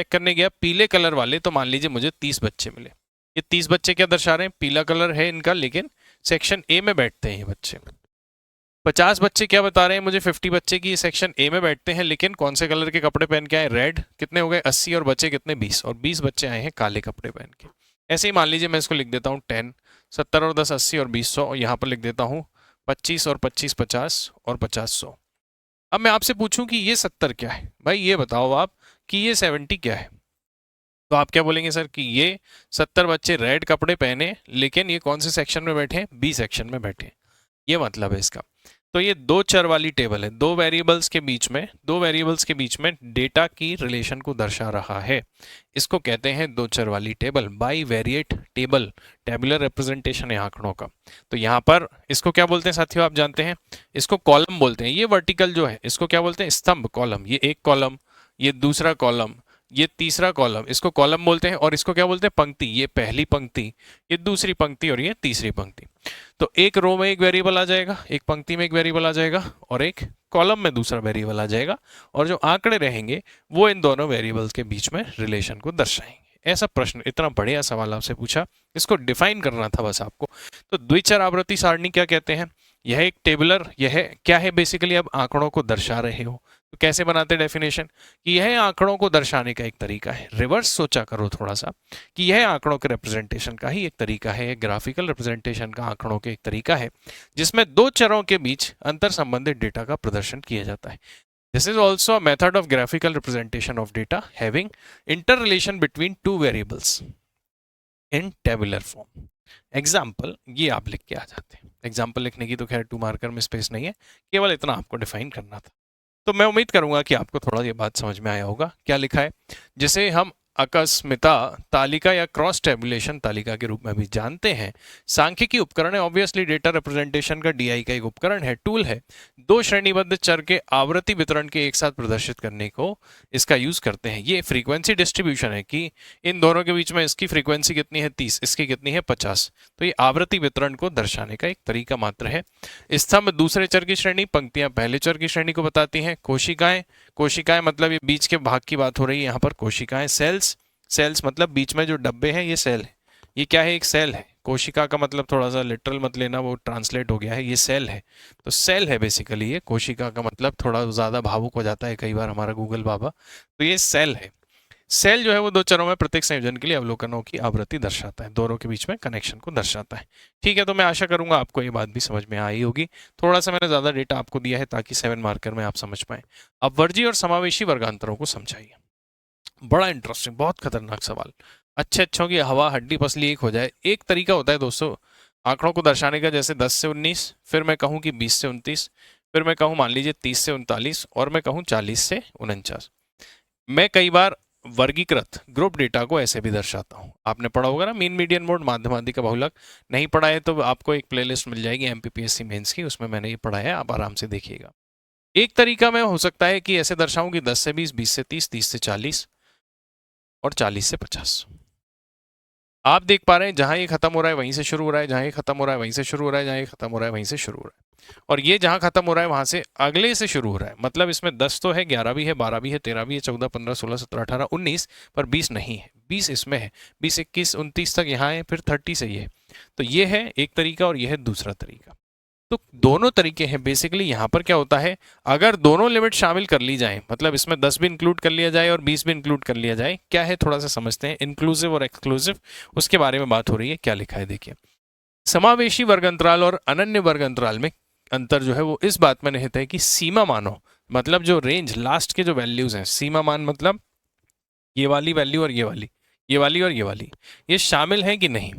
करने गया, पीले कलर वाले, तो मान लीजिए मुझे 30 बच्चे मिले। ये 30 बच्चे क्या दर्शा रहे हैं, पीला कलर है इनका, लेकिन सेक्शन ए में बैठते हैं ये बच्चे। 50 बच्चे क्या बता रहे हैं मुझे, 50 बच्चे की सेक्शन ए में बैठते हैं, लेकिन कौन से कलर के कपड़े पहन के आए, रेड। कितने हो गए, 80, और बच्चे कितने, 20, और 20 बच्चे आए हैं काले कपड़े पहन के। ऐसे ही मान लीजिए मैं इसको लिख देता हूँ 10, 70 और 10 80 और 20 100, और यहाँ पर लिख देता हूँ 25 और 25 50 और 50 100। अब मैं आपसे पूछूं कि ये 70 क्या है, भाई ये बताओ आप कि ये 70 क्या है। तो आप क्या बोलेंगे सर कि ये 70 बच्चे रेड कपड़े पहने, लेकिन ये कौन से सेक्शन में बैठे हैं, बी सेक्शन में बैठे। ये मतलब है इसका। तो ये 2 चर वाली टेबल है, 2 वेरिएबल्स के बीच में डेटा की रिलेशन को दर्शा रहा है, इसको कहते हैं 2 चर वाली table, by variate table, tabular representation है आंकड़ों का। तो यहाँ पर इसको क्या बोलते हैं साथियों, आप जानते हैं, इसको कॉलम बोलते हैं। ये वर्टिकल जो है इसको क्या बोलते हैं, स्तंभ, कॉलम। ये एक कॉलम, ये दूसरा कॉलम, ये तीसरा कॉलम, इसको कॉलम बोलते हैं। और इसको क्या बोलते हैं, पंक्ति। ये पहली पंक्ति, ये दूसरी पंक्ति, और ये तीसरी पंक्ति। तो एक रो में एक वेरिएबल आ जाएगा, एक पंक्ति में एक वेरिएबल आ जाएगा, और एक कॉलम में दूसरा वेरिएबल आ जाएगा, और जो आंकड़े रहेंगे वो इन दोनों वेरिएबल्स के बीच में रिलेशन को दर्शाएंगे। ऐसा प्रश्न, इतना बढ़िया सवाल आपसे पूछा, इसको डिफाइन करना था बस आपको। तो द्विचर आवृत्ति सारणी क्या कहते हैं, यह एक टेबुलर, यह क्या है बेसिकली, अब आंकड़ों को दर्शा रहे हो तो कैसे बनाते डेफिनेशन, कि यह आंकड़ों को दर्शाने का एक तरीका है। रिवर्स सोचा करो थोड़ा सा, कि यह आंकड़ों के रिप्रेजेंटेशन का ही एक तरीका है, ग्राफिकल रिप्रेजेंटेशन का आंकड़ों के एक तरीका है, जिसमें 2 चरों के बीच अंतर संबंधित डेटा का प्रदर्शन किया जाता है। This is also a method of graphical representation of data having inter relation between 2 variables in tabular form. Example, ये आप लिख के आ जाते हैं। एग्जाम्पल लिखने की तो खैर 2 मार्कर में स्पेस नहीं है, केवल इतना आपको डिफाइन करना था। तो मैं उम्मीद करूंगा कि आपको थोड़ा ये बात समझ में आया होगा। क्या लिखा है, जैसे हम अकस्मिता तालिका या क्रॉस टेबुलेशन तालिका के रूप में भी जानते हैं। सांख्यिकी उपकरण है, ऑब्वियसली डेटा रिप्रेजेंटेशन का डीआई का एक उपकरण है, टूल है। दो श्रेणीबद्ध चर के आवर्ती वितरण के एक साथ प्रदर्शित करने को इसका यूज करते हैं। ये फ्रीक्वेंसी डिस्ट्रीब्यूशन है कि इन दोनों के बीच में इसकी फ्रीक्वेंसी कितनी है 30, इसकी कितनी है 50। तो ये आवर्ती वितरण को दर्शाने का एक तरीका मात्र है। स्तंभ दूसरे चर की श्रेणी, पंक्तियां पहले चर की श्रेणी को बताती हैं। कोशिकाएं, कोशिकाएं मतलब ये बीच के भाग की बात हो रही है यहाँ पर। कोशिकाएं, सेल्स, सेल्स मतलब बीच में जो डब्बे हैं ये सेल है। ये क्या है? एक सेल है। कोशिका का मतलब थोड़ा सा लिटरल मत लेना, वो ट्रांसलेट हो गया है, ये सेल है। तो सेल है बेसिकली ये। कोशिका का मतलब थोड़ा ज़्यादा भावुक हो जाता है कई बार हमारा गूगल बाबा। तो ये सेल है। सेल जो है वो दो चरों में प्रत्येक संयोजन के लिए अवलोकनों की आवृत्ति दर्शाता है, दोनों के बीच में कनेक्शन को दर्शाता है। ठीक है, तो मैं आशा करूंगा आपको ये बात भी समझ में आई होगी। थोड़ा सा मैंने ज़्यादा डेटा आपको दिया है ताकि 7 मार्कर में आप समझ पाएं। अब वर्जी और समावेशी वर्गांतरों को समझाइए। बड़ा इंटरेस्टिंग, बहुत खतरनाक सवाल। अच्छे अच्छों की हवा हड्डी पसली एक हो जाए। एक तरीका होता है दोस्तों आंकड़ों को दर्शाने का, जैसे 10 से 19, फिर मैं कहूँ कि 20 से 29, फिर मैं कहूँ मान लीजिए 30 से 39, और मैं कहूँ 40 से 49। मैं कई बार वर्गीकृत ग्रुप डेटा को ऐसे भी दर्शाता हूँ। आपने पढ़ा होगा ना मीन, मीडियन, मोड, माध्यमाधिक का बहुलक। नहीं पढ़ा है तो आपको एक प्लेलिस्ट मिल जाएगी एमपीपीएससी मेंस की, उसमें मैंने ये पढ़ा है, आप आराम से देखिएगा। एक तरीका मैं हो सकता है कि ऐसे दर्शाऊं कि 10 से 20, 20 से 30, 30 से 40 और 40 से 50। आप देख पा रहे हैं जहां ये खत्म हो रहा है वहीं से शुरू हो रहा है, जहां ये खत्म हो रहा है वहीं से शुरू हो रहा है, जहां ये खत्म हो रहा है वहीं से शुरू हो रहा है, और ये जहां खत्म हो रहा है वहां से अगले से शुरू हो रहा है। मतलब इसमें 10 तो है, 11 भी है, 12 भी है, 13 भी है, 14, 15, 16, 17, 18, 19, पर 20 नहीं है। 20 इसमें है, 20, 21, 29 तक यहाँ है, फिर 30 से ये है। तो ये है एक तरीका और ये है दूसरा तरीका। तो दोनों तरीके हैं बेसिकली। यहाँ पर क्या होता है, अगर दोनों लिमिट शामिल कर ली जाए, मतलब इसमें 10 भी इंक्लूड कर लिया जाए और 20 भी इंक्लूड कर लिया जाए, क्या है थोड़ा सा समझते हैं। इंक्लूसिव और एक्सक्लूसिव, उसके बारे में बात हो रही है। क्या लिखा है देखिए। समावेशी वर्ग अंतराल और अनन्य वर्ग अंतराल में अंतर जो है वो इस बात में निहित है कि सीमा मानों, मतलब जो रेंज लास्ट के जो वैल्यूज हैं, सीमा मान मतलब ये वाली वैल्यू और ये वाली, ये वाली और ये वाली, ये शामिल है कि नहीं।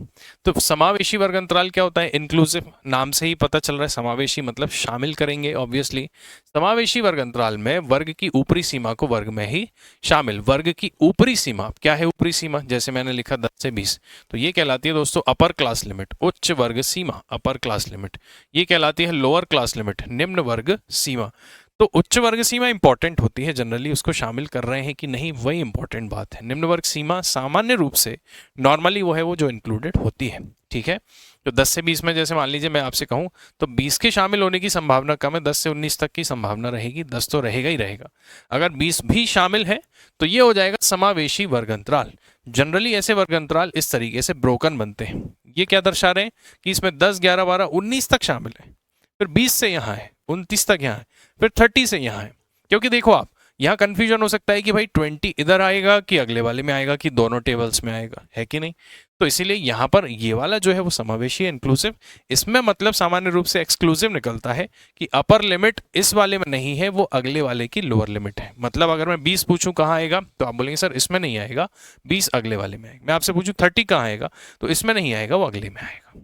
तो समावेशी वर्ग अंतराल क्या होता है? इंक्लूसिव, नाम से ही पता चल रहा है। समावेशी मतलब शामिल करेंगे ऑब्वियसली। समावेशी वर्ग अंतराल में वर्ग की ऊपरी सीमा को वर्ग में ही शामिल। वर्ग की ऊपरी सीमा क्या है? ऊपरी सीमा जैसे मैंने लिखा 10 से 20, तो ये कहलाती है दोस्तों अपर क्लास लिमिट, उच्च वर्ग सीमा, अपर क्लास लिमिट। ये कहलाती है लोअर क्लास लिमिट, निम्न वर्ग सीमा। तो उच्च वर्ग सीमा इंपॉर्टेंट होती है जनरली, उसको शामिल कर रहे हैं कि नहीं वही इंपॉर्टेंट बात है। निम्न वर्ग सीमा सामान्य रूप से नॉर्मली वो है वो जो इंक्लूडेड होती है। ठीक है, तो 10 से 20 में जैसे मान लीजिए मैं आपसे कहूं तो 20 के शामिल होने की संभावना कम है, 10 से 19 तक की संभावना रहेगी, 10 तो रहेगा ही रहेगा। अगर 20 भी शामिल है तो ये हो जाएगा समावेशी वर्ग अंतराल। जनरली ऐसे वर्ग अंतराल इस तरीके से ब्रोकन बनते हैं। ये क्या दर्शा रहे हैं कि इसमें 10, 11, 12, 19 तक शामिल है, फिर 20 से यहाँ है, 29 तक यहाँ है, फिर 30 से यहाँ है। क्योंकि देखो आप यहाँ कंफ्यूजन हो सकता है कि भाई 20 इधर आएगा कि अगले वाले में आएगा कि दोनों टेबल्स में आएगा, है कि नहीं। तो इसीलिए यहाँ पर ये वाला जो है वो समावेशी है, इंक्लूसिव। इसमें मतलब सामान्य रूप से एक्सक्लूसिव निकलता है कि अपर लिमिट इस वाले में नहीं है, वो अगले वाले की लोअर लिमिट है। मतलब अगर मैं 20 पूछूं कहाँ आएगा तो आप बोलेंगे सर इसमें नहीं आएगा, 20 अगले वाले में आएगा। मैं आपसे पूछूं 30 कहाँ आएगा तो इसमें नहीं आएगा, वो अगले में आएगा।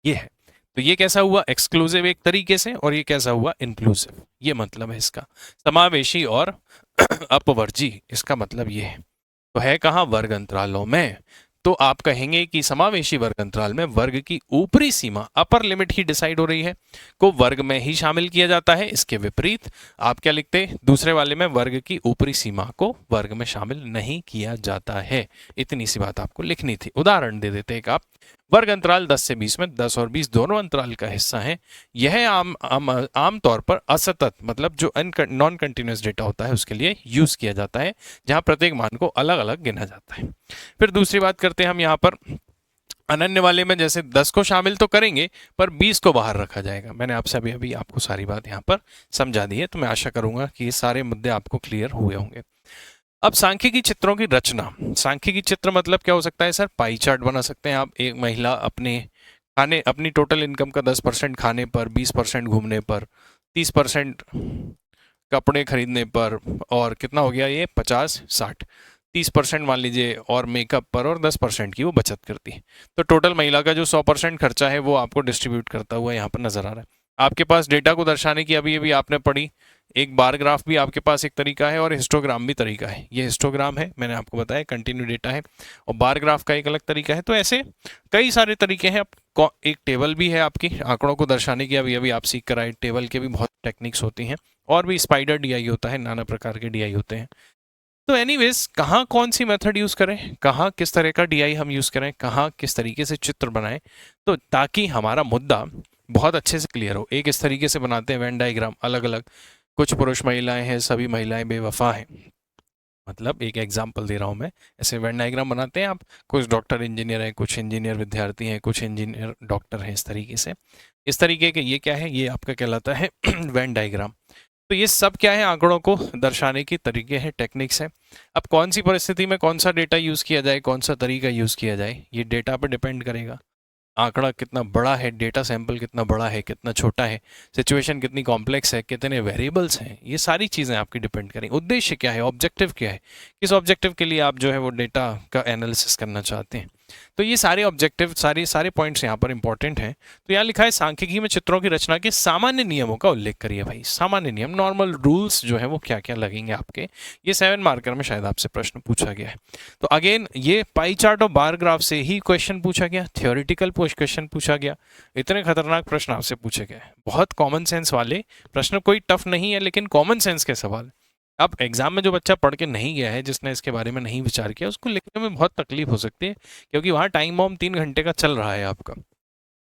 ये है। तो ये कैसा हुआ? एक्सक्लूसिव एक तरीके से, और ये कैसा हुआ? इंक्लूसिव। ये मतलब है इसका। समावेशी और अपवर्जी, इसका मतलब ये है। तो है कहाँ? वर्ग अंतरालों में। तो आप कहेंगे कि समावेशी वर्ग अंतराल में वर्ग की ऊपरी सीमा, अपर लिमिट ही डिसाइड हो रही है, को वर्ग में ही शामिल किया जाता है। इसके विपरीत आप क्या लिखते? दूसरे वाले में वर्ग की ऊपरी सीमा को वर्ग में शामिल नहीं किया जाता है। इतनी सी बात आपको लिखनी थी। उदाहरण दे देते एक आप। वर्ग अंतराल 10 से 20 में 10 और 20 दोनों अंतराल का हिस्सा है। यह आम तौर पर असतत, मतलब जो नॉन कंटिन्यूस डेटा होता है उसके लिए यूज किया जाता है, जहां प्रत्येक मान को अलग अलग गिना जाता है। फिर दूसरी बात करते हैं हम यहाँ पर अनन्य वाले में, जैसे 10 को शामिल तो करेंगे पर 20 को बाहर रखा जाएगा। मैंने आपसे अभी आपको सारी बात यहाँ पर समझा दी है, तो मैं आशा करूंगा कि ये सारे मुद्दे आपको क्लियर हुए होंगे। अब सांख्यिकी चित्रों की रचना। सांख्यिकी चित्र मतलब क्या हो सकता है सर? पाई चार्ट बना सकते हैं आप। एक महिला अपनी टोटल इनकम का 10% खाने पर, 20% घूमने पर, 30% कपड़े खरीदने पर, और कितना हो गया ये? 50, 60, 30% मान लीजिए और मेकअप पर, और 10% की वो बचत करती है। तो टोटल महिला का जो 100% खर्चा है वो आपको डिस्ट्रीब्यूट करता हुआ यहाँ पर नजर आ रहा है। आपके पास डेटा को दर्शाने की अभी अभी आपने पढ़ी, एक बार ग्राफ भी आपके पास एक तरीका है और हिस्टोग्राम भी तरीका है। ये हिस्टोग्राम है, मैंने आपको बताया कंटिन्यू डेटा है, और बार ग्राफ का एक अलग तरीका है। तो ऐसे कई सारे तरीके हैं। एक टेबल भी है आपकी आंकड़ों को दर्शाने की, अभी अभी आप सीख कर आए। टेबल के भी बहुत टेक्निक्स होती हैं, और भी स्पाइडर डीआई होता है, नाना प्रकार के डीआई होते हैं। तो एनीवेज, कहाँ कौन सी मेथड यूज़ करें, कहाँ किस तरह का डीआई हम यूज़ करें, कहाँ किस तरीके से चित्र बनाएं, तो ताकि हमारा मुद्दा बहुत अच्छे से क्लियर हो। एक इस तरीके से बनाते हैं वेन डायग्राम, अलग अलग, कुछ पुरुष महिलाएं हैं, सभी महिलाएं बेवफा हैं, मतलब एक एग्जाम्पल दे रहा हूँ मैं। ऐसे वेन डायग्राम बनाते हैं आप, कुछ डॉक्टर इंजीनियर हैं, कुछ इंजीनियर विद्यार्थी हैं, कुछ इंजीनियर डॉक्टर हैं, इस तरीके से। इस तरीके के ये क्या है, ये आपका कहलाता है वेन डायग्राम। तो ये सब क्या है, आंकड़ों को दर्शाने की तरीके हैं, टेक्निक्स हैं। अब कौन सी परिस्थिति में कौन सा डेटा यूज़ किया जाए, कौन सा तरीका यूज़ किया जाए, ये डेटा पर डिपेंड करेगा। आंकड़ा कितना बड़ा है, डेटा सैंपल कितना बड़ा है, कितना छोटा है, सिचुएशन कितनी कॉम्प्लेक्स है, कितने वेरिएबल्स हैं, ये सारी चीज़ें आपकी डिपेंड करेंगी। उद्देश्य क्या है, ऑब्जेक्टिव क्या है, किस ऑब्जेक्टिव के लिए आप जो है वो डेटा का एनालिसिस करना चाहते हैं। तो ये सारे ऑब्जेक्टिव, सारे पॉइंट्स यहाँ पर इंपॉर्टेंट हैं। तो यहाँ लिखा है सांख्यिकी में चित्रों की रचना के सामान्य नियमों का उल्लेख करिए। भाई सामान्य नियम, नॉर्मल रूल्स जो है वो क्या क्या लगेंगे आपके, ये 7 मार्कर में शायद आपसे प्रश्न पूछा गया है। तो अगेन ये पाई चार्ट और बार ग्राफ से ही क्वेश्चन पूछा गया, थियोरिटिकल क्वेश्चन पूछा गया। इतने खतरनाक प्रश्न आपसे पूछे गए, बहुत कॉमन सेंस वाले प्रश्न, कोई टफ नहीं है लेकिन कॉमन सेंस के सवाल। अब एग्जाम में जो बच्चा पढ़ के नहीं गया है, जिसने इसके बारे में नहीं विचार किया, उसको लिखने में बहुत तकलीफ हो सकती है, क्योंकि वहाँ टाइम बॉम्ब 3 घंटे का चल रहा है आपका।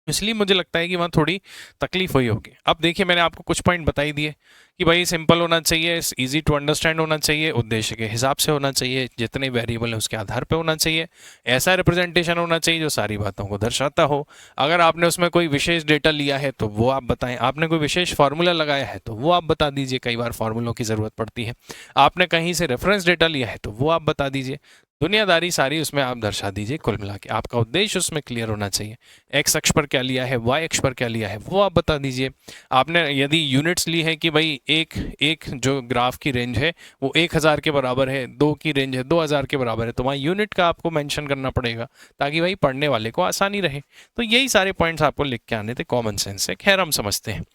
इसलिए मुझे लगता है कि वहाँ थोड़ी तकलीफ हुई होगी। अब देखिए, मैंने आपको कुछ पॉइंट बताई दिए कि भाई सिंपल होना चाहिए, इजी टू अंडरस्टैंड होना चाहिए, उद्देश्य के हिसाब से होना चाहिए, जितने वेरिएबल हैं उसके आधार पे होना चाहिए, ऐसा रिप्रेजेंटेशन होना चाहिए जो सारी बातों को दर्शाता हो। अगर आपने उसमें कोई विशेष डेटा लिया है तो वो आप बताएं, आपने कोई विशेष फार्मूला लगाया है तो वो आप बता दीजिए, कई बार फार्मूलों की ज़रूरत पड़ती है। आपने कहीं से रेफरेंस डेटा लिया है तो वो आप बता दीजिए, दुनियादारी सारी उसमें आप दर्शा दीजिए। कुल मिला के आपका उद्देश्य उसमें क्लियर होना चाहिए। एक्स अक्ष पर क्या लिया है, वाई अक्ष पर क्या लिया है, वो आप बता दीजिए। आपने यदि यूनिट्स ली है कि भाई एक जो ग्राफ की रेंज है वो 1000 के बराबर है, 2 की रेंज है 2000 के बराबर है, तो वहाँ यूनिट का आपको मेंशन करना पड़ेगा, ताकि भाई पढ़ने वाले को आसानी रहे। तो यही सारे पॉइंट्स आपको लिख के आने थे, कॉमन सेंस से, खैर हम समझते हैं।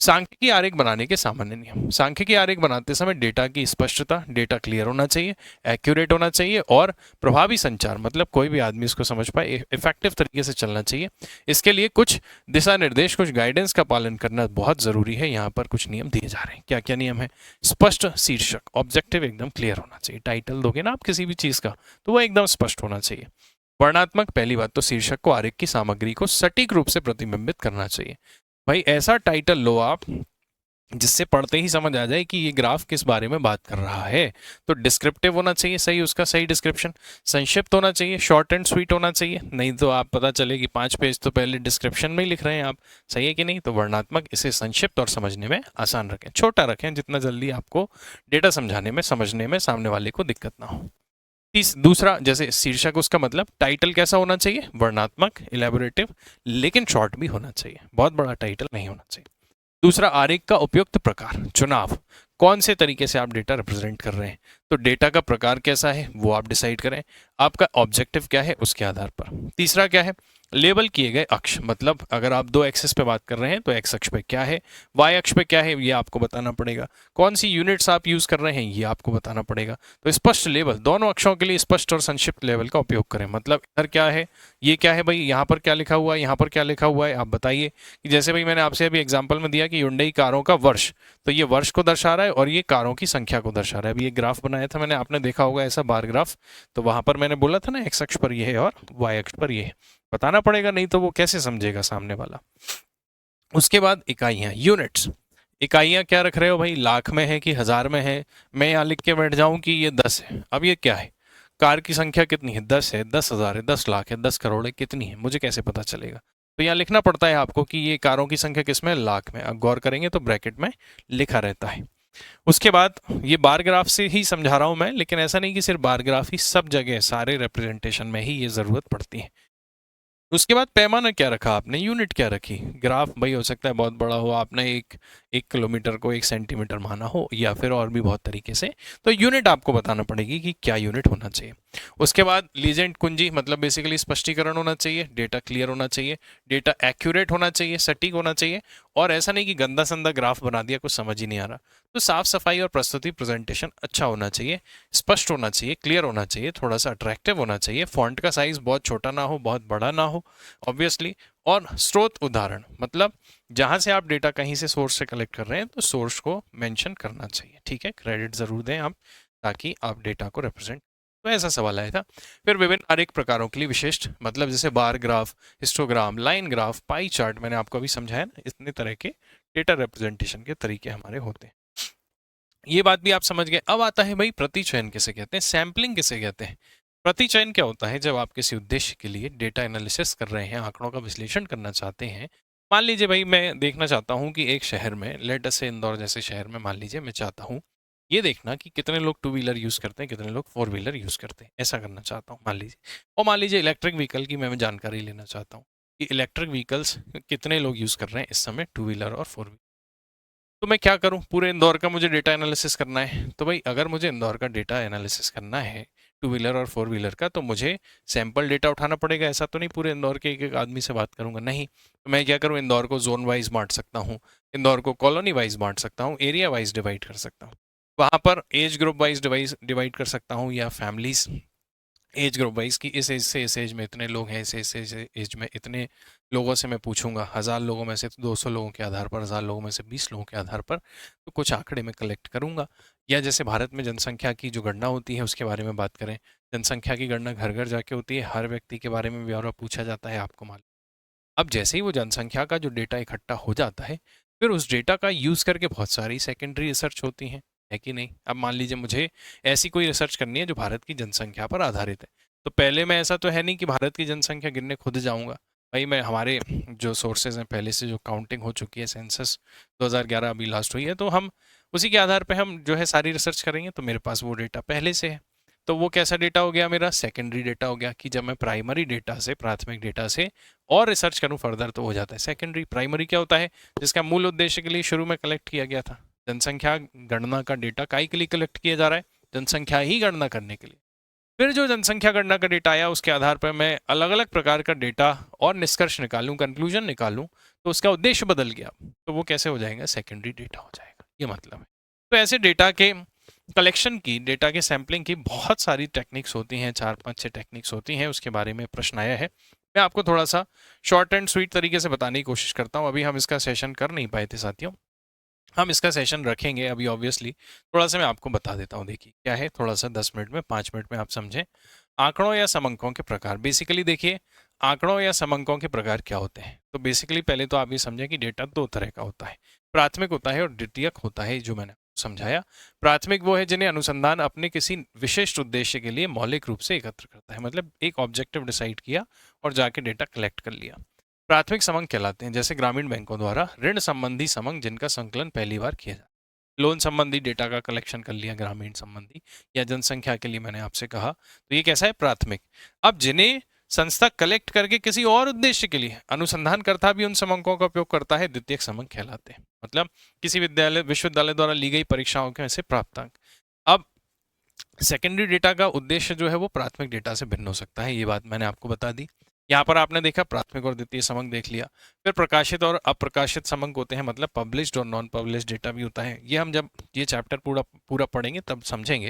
सांख्यिकी आरेख बनाने के सामान्य नियम। सांख्यिकी आरेख बनाते समय डेटा की स्पष्टता, डेटा क्लियर होना चाहिए, एक्यूरेट होना चाहिए, और प्रभावी संचार, मतलब कोई भी आदमी इसको समझ पाए, इफेक्टिव तरीके से चलना चाहिए। इसके लिए कुछ दिशा निर्देश, कुछ गाइडेंस का पालन करना बहुत जरूरी है। यहाँ पर कुछ नियम दिए जा रहे हैं। क्या क्या नियम है? स्पष्ट शीर्षक, ऑब्जेक्टिव एकदम क्लियर होना चाहिए। टाइटल दोगे ना आप किसी भी चीज का, तो वो एकदम स्पष्ट होना चाहिए। वर्णात्मक, पहली बात तो शीर्षक को आरेख की सामग्री को सटीक रूप से प्रतिबिंबित करना चाहिए। भाई ऐसा टाइटल लो आप जिससे पढ़ते ही समझ आ जाए कि ये ग्राफ किस बारे में बात कर रहा है। तो डिस्क्रिप्टिव होना चाहिए, सही, उसका सही डिस्क्रिप्शन। संक्षिप्त होना चाहिए, शॉर्ट एंड स्वीट होना चाहिए, नहीं तो आप पता चले कि 5 पेज तो पहले डिस्क्रिप्शन में ही लिख रहे हैं आप, सही है कि नहीं। तो वर्णात्मक, इसे संक्षिप्त और समझने में आसान रखें, छोटा रखें, जितना जल्दी आपको डेटा समझाने में, समझने में सामने वाले को दिक्कत ना हो। दूसरा, जैसे शीर्षक, उसका मतलब टाइटल कैसा होना चाहिए, वर्णात्मक, इलेबोरेटिव, लेकिन शॉर्ट भी होना चाहिए, बहुत बड़ा टाइटल नहीं होना चाहिए। दूसरा, आरेख का उपयुक्त प्रकार, चुनाव, कौन से तरीके से आप डेटा रिप्रेजेंट कर रहे हैं, तो डेटा का प्रकार कैसा है वो आप डिसाइड करें, आपका ऑब्जेक्टिव क्या है उसके आधार पर। तीसरा क्या है, लेबल किए गए अक्ष, मतलब अगर आप 2 एक्सिस पे बात कर रहे हैं तो एक्स अक्ष पे क्या है, वाई अक्ष पे क्या है, ये आपको बताना पड़ेगा। कौन सी यूनिट्स आप यूज कर रहे हैं ये आपको बताना पड़ेगा। तो स्पष्ट लेबल, दोनों अक्षों के लिए स्पष्ट और संक्षिप्त लेबल का उपयोग करें। मतलब इधर क्या है, ये क्या है भाई, यहाँ पर क्या लिखा हुआ है, यहाँ पर क्या लिखा हुआ है, आप बताइए। कि जैसे भाई मैंने आपसे अभी एग्जाम्पल में दिया कि हुंडई कारों का वर्ष, तो ये वर्ष को दर्शा रहा है और ये कारों की संख्या को दर्शा रहा है। अभी ये ग्राफ बनाया था मैंने, आपने देखा होगा ऐसा बार ग्राफ, तो वहां पर मैंने बोला था ना एक्स अक्ष पर ये है और वाई अक्ष पर ये है, बताना पड़ेगा, नहीं तो वो कैसे समझेगा सामने वाला। उसके बाद इकाइयां, यूनिट्स, इकाइयां क्या रख रहे हो भाई, लाख में है कि हजार में है। मैं यहाँ लिख के बैठ जाऊं कि ये 10 है, अब ये क्या है, कार की संख्या कितनी है, 10 है, 10,000 है, 10 लाख है, 10 करोड़ है, कितनी है, मुझे कैसे पता चलेगा। तो यहाँ लिखना पड़ता है आपको कि ये कारों की संख्या किसमें, लाख में। अब गौर करेंगे तो ब्रैकेट में लिखा रहता है। उसके बाद ये बार ग्राफ से ही समझा रहा हूं मैं, लेकिन ऐसा नहीं कि सिर्फ बार ग्राफ ही, सब जगह सारे रिप्रेजेंटेशन में ही ये जरूरत पड़ती है। उसके बाद पैमाना क्या रखा आपने, यूनिट क्या रखी। ग्राफ भाई हो सकता है बहुत बड़ा हो, आपने एक किलोमीटर को 1 सेंटीमीटर माना हो, या फिर और भी बहुत तरीके से, तो यूनिट आपको बताना पड़ेगी कि क्या यूनिट होना चाहिए। उसके बाद लीजेंड कुंजी, मतलब बेसिकली स्पष्टीकरण होना चाहिए, डेटा क्लियर होना चाहिए, डेटा एक्यूरेट होना चाहिए, सटीक होना चाहिए, और ऐसा नहीं कि गंदा संदा ग्राफ बना दिया, कुछ समझ ही नहीं आ रहा। तो साफ सफाई और प्रस्तुति प्रेजेंटेशन अच्छा होना चाहिए, स्पष्ट होना चाहिए, क्लियर होना चाहिए, थोड़ा सा अट्रैक्टिव होना चाहिए, फॉन्ट का साइज बहुत छोटा ना हो, बहुत बड़ा ना हो ऑब्वियसली, और स्रोत उदाहरण मतलब जहां से आप डेटा कहीं से सोर्स से कलेक्ट कर रहे हैं तो सोर्स को मेंशन करना चाहिए, ठीक है, क्रेडिट जरूर दें आप ताकि आप डेटा को रिप्रेजेंट। तो ऐसा सवाल आया था। फिर विभिन्न अनेक प्रकारों के लिए विशिष्ट मतलब जैसे bar graph, histogram, line graph, pie chart, मैंने आपको अभी समझाया ना, इतने तरह के डेटा रिप्रेजेंटेशन के तरीके हमारे होते हैं। ये बात भी आप समझ गए। अब आता है भाई प्रतिचयन किसे कहते हैं, सैम्पलिंग किसे कहते हैं। प्रतिचयन क्या होता है, जब आप किसी उद्देश्य के लिए डेटा एनालिसिस कर रहे हैं, आंकड़ों का विश्लेषण करना चाहते हैं। मान लीजिए भाई मैं देखना चाहता हूँ कि एक शहर में, लेट अस से इंदौर जैसे शहर में मान लीजिए मैं चाहता हूँ ये देखना कि कितने लोग टू व्हीलर यूज़ करते हैं, कितने लोग फोर व्हीलर यूज़ करते हैं, ऐसा करना चाहता हूँ मान लीजिए। और मान लीजिए इलेक्ट्रिक व्हीकल की मैं जानकारी लेना चाहता हूँ कि इलेक्ट्रिक व्हीकल्स कितने लोग यूज़ कर रहे हैं इस समय टू व्हीलर और फोर व्हीलर। तो मैं क्या करूं, पूरे इंदौर का मुझे डेटा एनालिसिस करना है। तो भाई अगर मुझे इंदौर का डेटा एनालिसिस करना है टू व्हीलर और फोर व्हीलर का, तो मुझे सैंपल डेटा उठाना पड़ेगा। ऐसा तो नहीं पूरे इंदौर के एक एक आदमी से बात करूंगा, नहीं। तो मैं क्या करूं, इंदौर को जोन वाइज बांट सकता हूं, इंदौर को कॉलोनी वाइज बांट सकता हूं, एरिया वाइज डिवाइड कर सकता हूं, वहां पर एज ग्रुप वाइज डिवाइड कर सकता हूँ, या फैमिलीज एज ग्रुप वाइज की इस एज से इस एज में इतने लोग हैं, इस एज में इतने लोगों से मैं पूछूंगा, 1000 लोगों में से 200 लोगों के आधार पर, 1000 लोगों में से 20 लोगों के आधार पर, तो कुछ आंकड़े में कलेक्ट करूंगा। या जैसे भारत में जनसंख्या की जो गणना होती है उसके बारे में बात करें, जनसंख्या की गणना घर घर जाके होती है, हर व्यक्ति के बारे में ब्यौरा पूछा जाता है, आपको मालूम। अब जैसे ही वो जनसंख्या का जो डेटा इकट्ठा हो जाता है, फिर उस डेटा का यूज़ करके बहुत सारी सेकेंडरी रिसर्च होती हैं, है कि नहीं। अब मान लीजिए मुझे ऐसी कोई रिसर्च करनी है जो भारत की जनसंख्या पर आधारित है। तो पहले मैं, ऐसा तो है नहीं कि भारत की जनसंख्या गिनने खुद जाऊंगा। भाई मैं, हमारे जो सोर्सेज हैं पहले से जो काउंटिंग हो चुकी है, सेंसस 2011 अभी लास्ट हुई है, तो हम उसी के आधार पर हम जो है सारी रिसर्च करेंगे, तो मेरे पास वो डेटा पहले से है। तो वो कैसा डेटा हो गया, मेरा सेकेंडरी डेटा हो गया। कि जब मैं प्राइमरी डेटा से, प्राथमिक डेटा से और रिसर्च करूं फर्दर, तो हो जाता है सेकेंडरी। प्राइमरी क्या होता है, जिसका मूल उद्देश्य के लिए शुरू में कलेक्ट किया गया था। जनसंख्या गणना का डेटा काई के लिए कलेक्ट किया जा रहा है, जनसंख्या ही गणना करने के लिए। फिर जो जनसंख्या गणना का डेटा आया, उसके आधार पर मैं अलग अलग प्रकार का डेटा और निष्कर्ष निकालूं, कंक्लूजन निकालूं, तो उसका उद्देश्य बदल गया, तो वो कैसे हो जाएगा, सेकेंडरी डेटा हो जाएगा, ये मतलब है। तो ऐसे डेटा के कलेक्शन की, डेटा के सैम्पलिंग की बहुत सारी टेक्निक्स होती हैं, 4-5-6 टेक्निक्स होती हैं, उसके बारे में प्रश्न आया है। मैं आपको थोड़ा सा शॉर्ट एंड स्वीट तरीके से बताने की कोशिश करता हूँ। अभी हम इसका सेशन कर नहीं पाए थे साथियों, हम इसका सेशन रखेंगे अभी ऑब्वियसली। थोड़ा सा मैं आपको बता देता हूँ, देखिए क्या है, थोड़ा सा 10 मिनट में, 5 मिनट में आप समझें। आंकड़ों या समंकों के प्रकार, बेसिकली देखिए आंकड़ों या समंकों के प्रकार क्या होते हैं। तो बेसिकली पहले तो आप ये समझें कि डेटा दो तरह का होता है, प्राथमिक होता है और द्वितीयक होता है, जो मैंने समझाया। प्राथमिक वो है जिन्हें अनुसंधान अपने किसी विशिष्ट उद्देश्य के लिए मौलिक रूप से एकत्र करता है, मतलब एक ऑब्जेक्टिव डिसाइड किया और जाके डेटा कलेक्ट कर लिया। प्राथमिक समंक कहलाते हैं, जैसे ग्रामीण बैंकों द्वारा ऋण संबंधी समंक, जिनका संकलन पहली बार किया जाता है। लोन संबंधी डेटा का कलेक्शन कर लिया ग्रामीण संबंधी, या जनसंख्या के लिए मैंने आपसे कहा, तो ये कैसा है, प्राथमिक। अब जिन्हें संस्था कलेक्ट करके किसी और उद्देश्य के लिए अनुसंधानकर्ता भी उन समंकों का उपयोग करता है, द्वितीयक समंक कहलाते हैं। मतलब किसी विश्वविद्यालय द्वारा ली गई परीक्षाओं के ऐसे प्राप्तांक। अब सेकेंडरी डेटा का उद्देश्य जो है वो प्राथमिक डेटा से भिन्न हो सकता है, ये बात मैंने आपको बता दी। यहाँ पर आपने देखा प्राथमिक और द्वितीय समंक देख लिया। फिर प्रकाशित और अप्रकाशित समंक होते हैं, मतलब पब्लिश्ड और नॉन पब्लिश्ड डेटा भी होता है। ये हम जब ये चैप्टर पूरा पूरा पढ़ेंगे तब समझेंगे।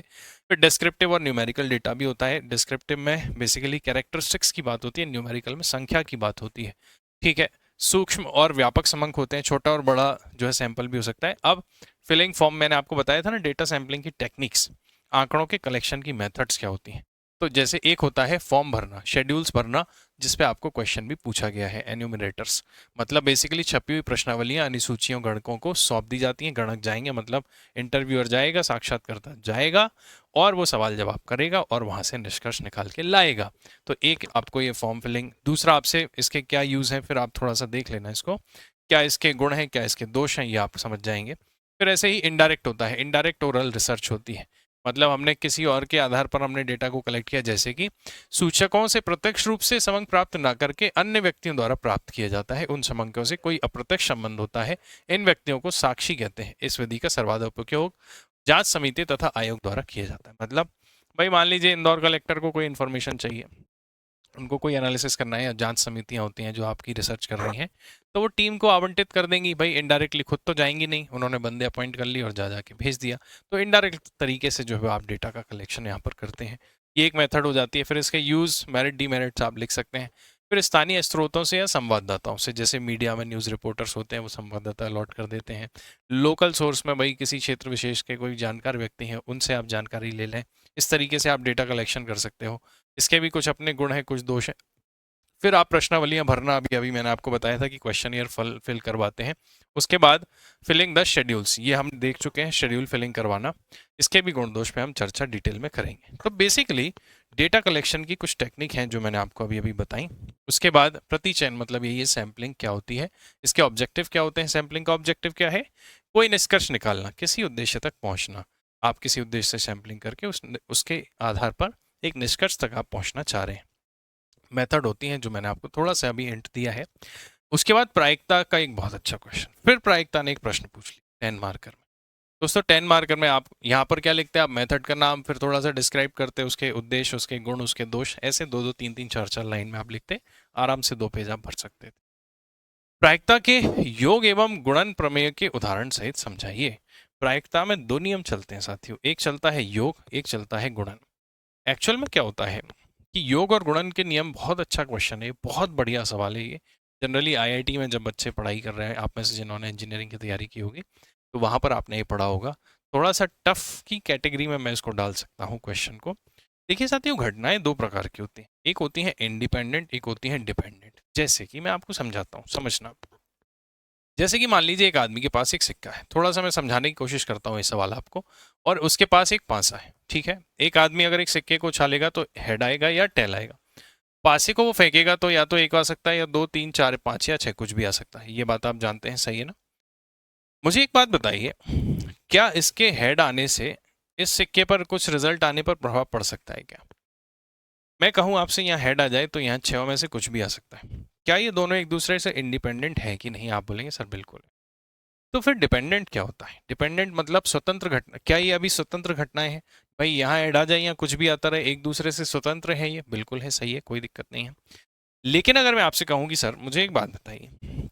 फिर डिस्क्रिप्टिव और न्यूमेरिकल डेटा भी होता है। डिस्क्रिप्टिव में बेसिकली कैरेक्टरिस्टिक्स की बात होती है, न्यूमेरिकल में संख्या की बात होती है, ठीक है। सूक्ष्म और व्यापक समंक होते हैं, छोटा और बड़ा जो है सैंपल भी हो सकता है। अब फिलिंग फॉर्म, मैंने आपको बताया था ना डेटा सैंपलिंग की टेक्निक्स, आंकड़ों के कलेक्शन की मेथड्स क्या होती हैं। तो जैसे एक होता है फॉर्म भरना, शेड्यूल्स भरना, जिसपे आपको क्वेश्चन भी पूछा गया है, एन्यूमरेटर्स, मतलब बेसिकली छपी हुई प्रश्नावलियां अनुसूचियों गणकों को सौंप दी जाती हैं। गणक जाएंगे, मतलब इंटरव्यूअर जाएगा, साक्षात्कारता जाएगा और वो सवाल जवाब करेगा और वहां से निष्कर्ष निकाल के लाएगा। तो एक आपको ये फॉर्म फिलिंग, दूसरा आपसे इसके क्या यूज है, फिर आप थोड़ा सा देख लेना इसको, क्या इसके गुण हैं, क्या इसके दोष हैं, ये आप समझ जाएंगे। फिर ऐसे ही इनडायरेक्ट होता है, इनडायरेक्ट ओरल रिसर्च होती है, मतलब हमने किसी और के आधार पर हमने डेटा को कलेक्ट किया, जैसे कि सूचकों से प्रत्यक्ष रूप से समंक प्राप्त ना करके अन्य व्यक्तियों द्वारा प्राप्त किया जाता है। उन समंकों से कोई अप्रत्यक्ष संबंध होता है, इन व्यक्तियों को साक्षी कहते हैं। इस विधि का सर्वाधिक उपयोग जांच समिति तथा आयोग द्वारा किया जाता है। मतलब भाई मान लीजिए इंदौर कलेक्टर को कोई इन्फॉर्मेशन चाहिए, उनको कोई एनालिसिस करना है या जांच समितियां होती हैं जो आपकी रिसर्च कर रही हैं, तो वो टीम को आवंटित कर देंगी। भाई इनडायरेक्टली खुद तो जाएंगी नहीं, उन्होंने बंदे अपॉइंट कर लिए और जा जाके भेज दिया। तो इनडायरेक्ट तरीके से जो है आप डेटा का कलेक्शन यहाँ पर करते हैं। ये एक मेथड हो जाती है। फिर इसके यूज़, मेरिट, डीमेरिट्स आप लिख सकते हैं। फिर स्थानीय स्रोतों से या संवाददाताओं से, जैसे मीडिया में न्यूज़ रिपोर्टर्स होते हैं वो संवाददाता अलॉट कर देते हैं। लोकल सोर्स में भाई किसी क्षेत्र विशेष के कोई जानकार व्यक्ति हैं, उनसे आप जानकारी ले लें। इस तरीके से आप डेटा कलेक्शन कर सकते हो। इसके भी कुछ अपने गुण हैं, कुछ दोष हैं। फिर आप प्रश्नावलियां भरना, अभी अभी मैंने आपको बताया था कि क्वेश्चन ईयर फिल करवाते हैं। उसके बाद फिलिंग द शेड्यूल्स, ये हम देख चुके हैं, शेड्यूल फिलिंग करवाना। इसके भी गुण दोष पे हम चर्चा डिटेल में करेंगे। तो बेसिकली डेटा कलेक्शन की कुछ टेक्निक हैं जो मैंने आपको अभी अभी बताई। उसके बाद प्रतिचयन, मतलब यही है सैम्पलिंग क्या होती है, इसके ऑब्जेक्टिव क्या होते हैं। सैम्पलिंग का ऑब्जेक्टिव क्या है? कोई निष्कर्ष निकालना, किसी उद्देश्य तक पहुंचना। आप किसी उद्देश्य से सैम्पलिंग करके उसके आधार पर एक निष्कर्ष तक आप पहुंचना चाह रहे हैं। मेथड होती हैं जो मैंने आपको थोड़ा सा अभी हिंट दिया है। उसके बाद प्रायिकता का एक बहुत अच्छा क्वेश्चन। फिर प्रायिकता ने एक प्रश्न पूछ लिया 10 मार्कर में। दोस्तों 10 मार्कर में आप यहाँ पर क्या लिखते हैं? आप मेथड का नाम, फिर थोड़ा सा डिस्क्राइब करते, उसके उद्देश्य, उसके गुण, उसके दोष, ऐसे 2-2 3-3 4-4 लाइन में आप लिखते, आराम से 2 पेज आप भर सकते थे। प्रायिकता के योग एवं गुणन प्रमेय के उदाहरण सहित समझाइए। प्रायिकता में 2 नियम चलते हैं साथियों, एक चलता है योग, एक चलता है गुणन। एक्चुअल में क्या होता है कि योग और गुणन के नियम, बहुत अच्छा क्वेश्चन है, बहुत बढ़िया सवाल है ये। जनरली आईआईटी में जब बच्चे पढ़ाई कर रहे हैं, आप में से जिन्होंने इंजीनियरिंग की तैयारी की होगी, तो वहाँ पर आपने ये पढ़ा होगा। थोड़ा सा टफ की कैटेगरी में मैं इसको डाल सकता हूँ क्वेश्चन को। देखिए साथियों, घटनाएं 2 प्रकार की होती हैं, एक होती है इंडिपेंडेंट, एक होती है डिपेंडेंट। जैसे कि मैं आपको समझाता हूँ, समझना। जैसे कि मान लीजिए एक आदमी के पास एक सिक्का है, थोड़ा सा मैं समझाने की कोशिश करता हूँ ये सवाल आपको, और उसके पास एक पासा है, ठीक है। एक आदमी अगर एक सिक्के को उछालेगा तो हेड आएगा या टेल आएगा। पासे को वो फेंकेगा तो या तो 1 आ सकता है, या 2, 3, 4, 5 या 6 कुछ भी आ सकता है। ये बात आप जानते हैं, सही है ना? मुझे एक बात बताइए, क्या इसके हेड आने से इस सिक्के पर कुछ रिजल्ट आने पर प्रभाव पड़ सकता है क्या? मैं कहूँ आपसे यहाँ हेड आ जाए तो यहाँ 6 में से कुछ भी आ सकता है। क्या ये दोनों एक दूसरे से इंडिपेंडेंट है कि नहीं? आप बोलेंगे सर बिल्कुल। तो फिर डिपेंडेंट क्या होता है? डिपेंडेंट मतलब स्वतंत्र घटना। क्या ये अभी स्वतंत्र घटनाएं हैं? भाई यहाँ ऐड आ जाए या कुछ भी आता रहे, एक दूसरे से स्वतंत्र है ये? बिल्कुल है, सही है, कोई दिक्कत नहीं है। लेकिन अगर मैं आपसे कहूँ कि सर मुझे एक बात बताइए,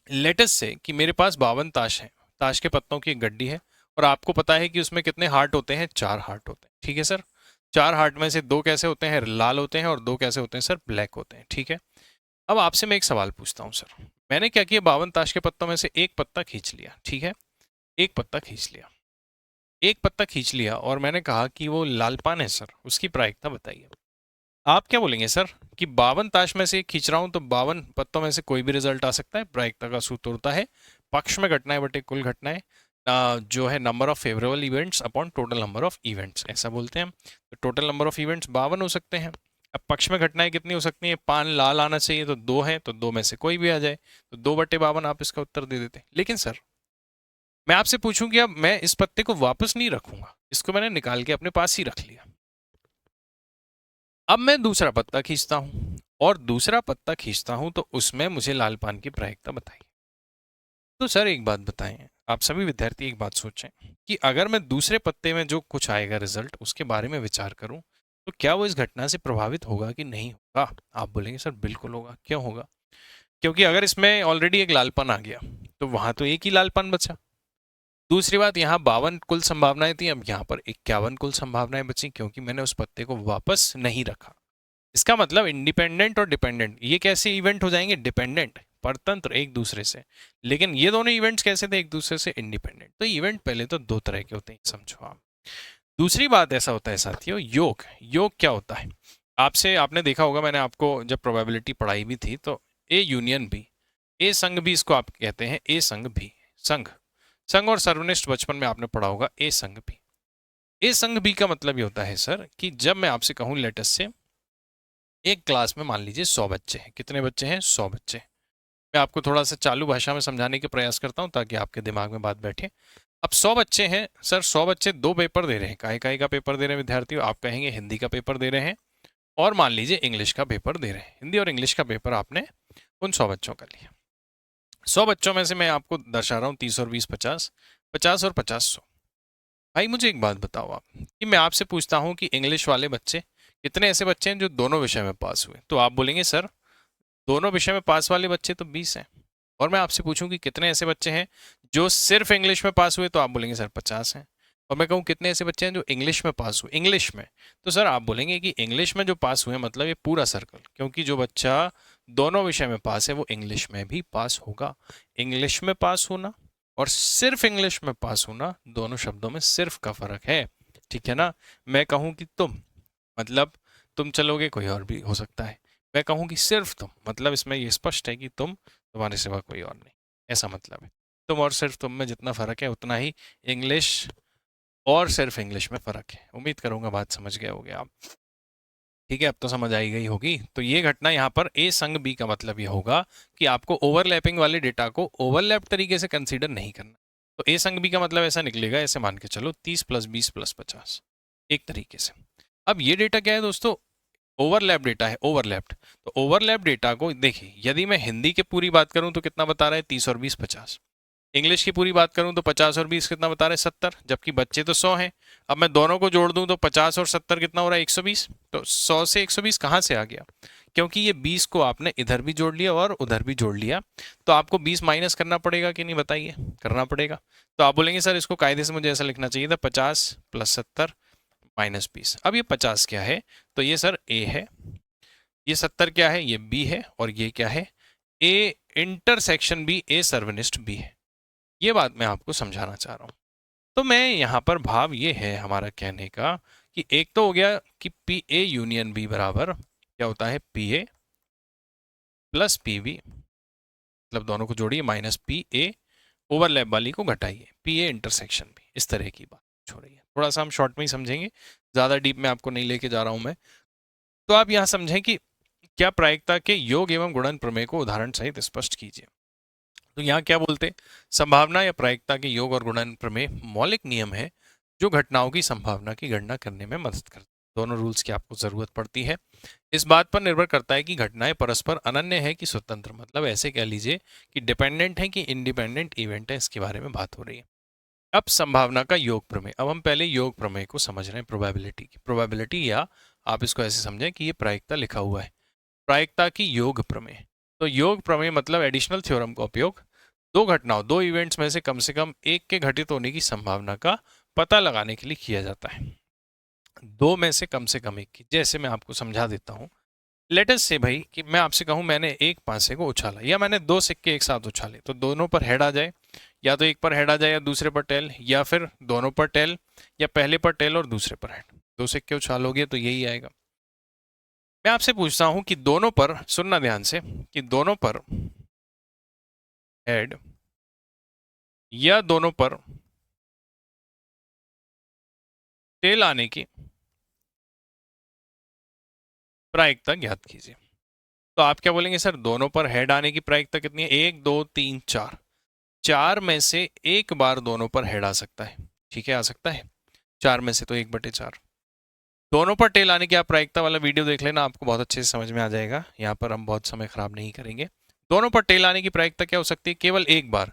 लेटेस्ट से कि मेरे पास 52 ताश हैं, ताश के पत्तों की एक गड्डी है, और आपको पता है कि उसमें कितने हार्ट होते हैं? 4 हार्ट होते हैं, ठीक है सर। 4 हार्ट में से 2 कैसे होते हैं? लाल होते हैं, और 2 कैसे होते हैं सर? ब्लैक होते हैं, ठीक है। अब आपसे मैं एक सवाल पूछता हूँ सर, मैंने क्या किया? 52 ताश के पत्तों में से एक पत्ता खींच लिया, ठीक है, एक पत्ता खींच लिया, एक पत्ता खींच लिया, और मैंने कहा कि वो लाल पान है सर, उसकी प्रायिकता बताइए। आप क्या बोलेंगे सर कि 52 ताश में से एक खींच रहा हूं तो 52 पत्तों में से कोई भी रिजल्ट आ सकता है? प्रायिकता का सूत्र होता है पक्ष में घटनाएं बटे कुल घटनाएं, जो है number of favourable events upon total number of events, ऐसा बोलते हैं हम। तो टोटल नंबर ऑफ इवेंट्स 52 हो सकते हैं। अब पक्ष में घटनाएं कितनी हो सकती हैं? पान लाल आना चाहिए, तो 2 है, तो 2 में से कोई भी आ जाए, तो 2/52 आप इसका उत्तर दे देते। लेकिन सर मैं आपसे पूछूं कि अब मैं इस पत्ते को वापस नहीं रखूंगा, इसको मैंने निकाल के अपने पास ही रख लिया। अब मैं दूसरा पत्ता खींचता हूं, और दूसरा पत्ता खींचता हूं तो उसमें मुझे लाल पान की प्रायिकता बताइए। तो सर एक बात बताएं, आप सभी विद्यार्थी एक बात सोचें कि अगर मैं दूसरे पत्ते में जो कुछ आएगा रिजल्ट, उसके बारे में विचार करूं, तो क्या वो इस घटना से प्रभावित होगा कि नहीं होगा? आप बोलेंगे सर बिल्कुल होगा। क्यों होगा? क्योंकि अगर इसमें ऑलरेडी एक लालपन आ गया, तो वहां तो एक ही लालपन बचा। दूसरी बात, यहाँ 52 कुल संभावनाएं थी, अब यहाँ पर 51 कुल संभावनाएं बची, क्योंकि मैंने उस पत्ते को वापस नहीं रखा। इसका मतलब इंडिपेंडेंट और डिपेंडेंट ये कैसे इवेंट हो जाएंगे? डिपेंडेंट, परतंत्र एक दूसरे से। लेकिन ये दोनों इवेंट्स कैसे थे? एक दूसरे से इंडिपेंडेंट। तो इवेंट पहले तो 2 तरह के होते हैं, समझो आप। दूसरी बात ऐसा होता है साथियों, योग। योग क्या होता है? आपने देखा होगा, मैंने आपको जब प्रोबेबिलिटी पढ़ाई भी थी, तो ए यूनियन बी, ए संघ बी इसको आप कहते हैं, ए संघ बी। संघ, संघ और सर्वनिष्ठ बचपन में आपने पढ़ा होगा, ए संघ बी। ए संघ बी का मतलब ये होता है सर कि जब मैं आपसे कहूं लेटेस्ट से एक क्लास में मान लीजिए 100 बच्चे हैं। कितने बच्चे हैं? 100 बच्चे। मैं आपको थोड़ा सा चालू भाषा में समझाने के प्रयास करता हूं ताकि आपके दिमाग में बात बैठे। अब 100 बच्चे हैं सर, 100 बच्चे 2 पेपर दे रहे हैं। काहे का पेपर दे रहे हैं विद्यार्थी? आप कहेंगे हिंदी का पेपर दे रहे हैं, और मान लीजिए इंग्लिश का पेपर दे रहे हैं। हिंदी और इंग्लिश का पेपर आपने उन 100 बच्चों का लिया। 100 बच्चों में से मैं आपको दर्शा रहा हूँ 30 और 20 50, 50 और 50 100। भाई मुझे एक बात बताओ आप, कि मैं आपसे पूछता हूँ कि इंग्लिश वाले बच्चे कितने ऐसे बच्चे हैं जो दोनों विषय में पास हुए, तो आप बोलेंगे सर दोनों विषय में पास वाले बच्चे तो 20 हैं। और मैं आपसे पूछूं कि कितने ऐसे बच्चे हैं जो सिर्फ इंग्लिश में पास हुए, तो आप बोलेंगे सर 50 हैं। और मैं कहूँ कितने ऐसे बच्चे हैं जो इंग्लिश में पास हुए, इंग्लिश में, तो सर आप बोलेंगे कि इंग्लिश में जो पास हुए मतलब ये पूरा सर्कल, क्योंकि जो बच्चा दोनों विषय में पास है वो इंग्लिश में भी पास होगा। इंग्लिश में पास होना और सिर्फ इंग्लिश में पास होना, दोनों शब्दों में सिर्फ का फर्क है, ठीक है ना। मैं कहूँ कि तुम, मतलब तुम चलोगे, कोई और भी हो सकता है। मैं कहूँ कि सिर्फ तुम, मतलब इसमें ये स्पष्ट है कि तुम, तुम्हारे सिवा कोई और नहीं, ऐसा मतलब है। तुम और सिर्फ तुम में जितना फर्क है उतना ही इंग्लिश और सिर्फ इंग्लिश में फर्क है। उम्मीद करूंगा बात समझ गए होगे आप। ठीक है, अब तो समझ आई गई होगी। तो ये घटना यहाँ पर ए संग बी का मतलब ये होगा कि आपको ओवरलैपिंग वाले डेटा को ओवरलैप तरीके से कंसीडर नहीं करना। तो ए संग बी का मतलब ऐसा निकलेगा, ऐसे मान के चलो 30 + 20 + 50, एक तरीके से। अब ये डेटा क्या है दोस्तों, ओवरलैप डेटा है, ओवरलैप्ड। तो ओवरलैप डेटा को देखिए, यदि मैं हिंदी की पूरी बात करूं तो कितना बता रहा है, 30 और 20 50। इंग्लिश की पूरी बात करूं तो 50 और 20 कितना बता रहे हैं, 70, जबकि बच्चे तो 100 हैं। अब मैं दोनों को जोड़ दूं तो 50 और 70 कितना हो रहा है, 120। तो 100 से 120 कहाँ से आ गया, क्योंकि ये 20 को आपने इधर भी जोड़ लिया और उधर भी जोड़ लिया। तो आपको 20 माइनस करना पड़ेगा कि नहीं, बताइए, करना पड़ेगा। तो आप बोलेंगे सर इसको कायदे से मुझे ऐसा लिखना चाहिए था, 50 + 70 - 20। अब ये 50 क्या है, तो ये सर ए है, ये 70 क्या है, ये बी है, और ये क्या है, ए इंटरसेक्शन बी, ए सर्वनिष्ठ बी है। ये बात मैं आपको समझाना चाह रहा हूं। तो मैं यहां पर भाव ये है हमारा कहने का कि एक तो हो गया कि पी ए यूनियन बी बराबर क्या होता है, P A plus P B, मतलब दोनों को जोड़िए माइनस पी ए, ओवरलैप वाली को घटाइए, पी ए इंटरसेक्शन बी, इस तरह की बात हो रही है। थोड़ा सा हम शॉर्ट में ही समझेंगे, ज़्यादा डीप में आपको नहीं लेके जा रहा हूं मैं। तो आप यहाँ समझें कि क्या प्रायिकता के योग एवं गुणन प्रमेय को उदाहरण सहित स्पष्ट कीजिए। तो यहाँ क्या बोलते, संभावना या प्रायिकता के योग और गुणन प्रमेय मौलिक नियम है जो घटनाओं की संभावना की गणना करने में मदद करते हैं। दोनों रूल्स की आपको जरूरत पड़ती है। इस बात पर निर्भर करता है कि घटनाएं परस्पर अनन्य है कि स्वतंत्र, मतलब ऐसे कह लीजिए कि डिपेंडेंट है कि इंडिपेंडेंट इवेंट है, इसके बारे में बात हो रही है। अब संभावना का योग प्रमेय, अब हम पहले योग प्रमेय को समझ रहे हैं, प्रोबेबिलिटी की, प्रोबेबिलिटी, या आप इसको ऐसे समझें कि ये प्रायिकता लिखा हुआ है, प्रायिकता की योग प्रमेय। तो योग प्रमेय मतलब एडिशनल थ्योरम का उपयोग दो घटनाओं, दो इवेंट्स में से कम एक के घटित होने की संभावना का पता लगाने के लिए किया जाता है। दो में से कम एक की, जैसे मैं आपको समझा देता हूं। लेट अस से भाई कि मैं आपसे कहूं मैंने एक पासे को उछाला, या मैंने दो सिक्के एक साथ उछाले, तो दोनों पर हेड आ जाए, या तो एक पर हेड आ जाए या दूसरे पर टेल, या फिर दोनों पर टेल, या पहले पर टेल और दूसरे पर हेड। दो सिक्के उछालोगे तो यही आएगा। मैं आपसे पूछता हूं कि दोनों पर, सुनना ध्यान से, कि दोनों पर हेड या दोनों पर टेल आने की प्रायिकता ज्ञात कीजिए। तो आप क्या बोलेंगे सर, दोनों पर हेड आने की प्रायिकता कितनी है, 1 2 3 4, चार में से एक बार दोनों पर हेड आ सकता है, ठीक है, आ सकता है, चार में से तो 1/4। दोनों पर टेल आने की आप प्रायिकता वाला वीडियो देख लेना, आपको बहुत अच्छे से समझ में आ जाएगा, यहाँ पर हम बहुत समय खराब नहीं करेंगे। दोनों पर टेल आने की प्रायिकता क्या हो सकती है, केवल एक बार,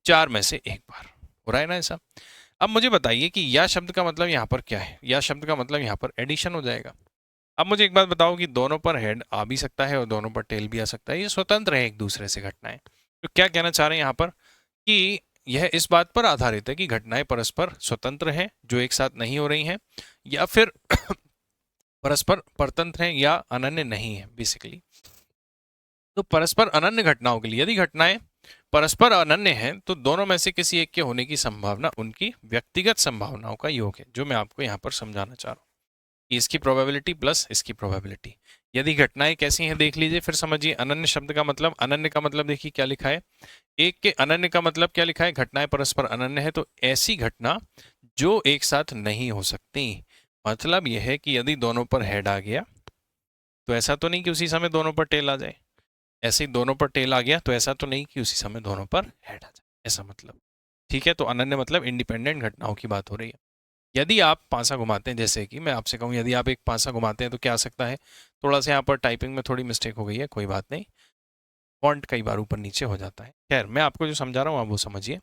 चार में से एक बार, हो रहा है ना ऐसा। अब मुझे बताइए कि या शब्द का मतलब यहाँ पर क्या है, या शब्द का मतलब यहाँ पर एडिशन हो जाएगा। अब मुझे एक बात बताओ कि दोनों पर हेड आ भी सकता है और दोनों पर टेल भी आ सकता है, ये स्वतंत्र है एक दूसरे से घटनाएं। तो क्या कहना चाह रहे हैं यहाँ पर कि यह इस बात पर आधारित है कि घटनाएं परस्पर स्वतंत्र हैं जो एक साथ नहीं हो रही हैं, या फिर परस्पर परतंत्र हैं या अनन्य नहीं है बेसिकली। तो परस्पर अनन्य घटनाओं के लिए, यदि घटनाएं परस्पर अनन्य हैं तो दोनों में से किसी एक के होने की संभावना उनकी व्यक्तिगत संभावनाओं का योग है, जो मैं आपको यहाँ पर समझाना चाह रहा हूँ। इसकी प्रोबेबिलिटी प्लस इसकी प्रोबेबिलिटी। यदि घटनाएं कैसी हैं देख लीजिए, फिर समझिए। अनन्य शब्द का मतलब, अनन्य का मतलब देखिए क्या लिखा है, एक के अनन्य का मतलब क्या लिखा है, घटनाएं परस्पर अनन्य है तो ऐसी घटना जो एक साथ नहीं हो सकती। मतलब यह है कि यदि दोनों पर हेड आ गया तो ऐसा तो नहीं कि उसी समय दोनों पर टेल आ जाए, ऐसे ही दोनों पर टेल आ गया तो ऐसा तो नहीं कि उसी समय दोनों पर हेड आ जाए, ऐसा मतलब, ठीक है। तो अनन्य मतलब इंडिपेंडेंट घटनाओं की बात हो रही है। यदि आप पासा घुमाते हैं, जैसे कि मैं आपसे कहूँ यदि आप एक पासा घुमाते हैं तो क्या आ सकता है, थोड़ा सा यहाँ पर टाइपिंग में थोड़ी मिस्टेक हो गई है, कोई बात नहीं, फॉन्ट कई बार ऊपर नीचे हो जाता है। खैर मैं आपको जो समझा रहा हूँ आप वो समझिए।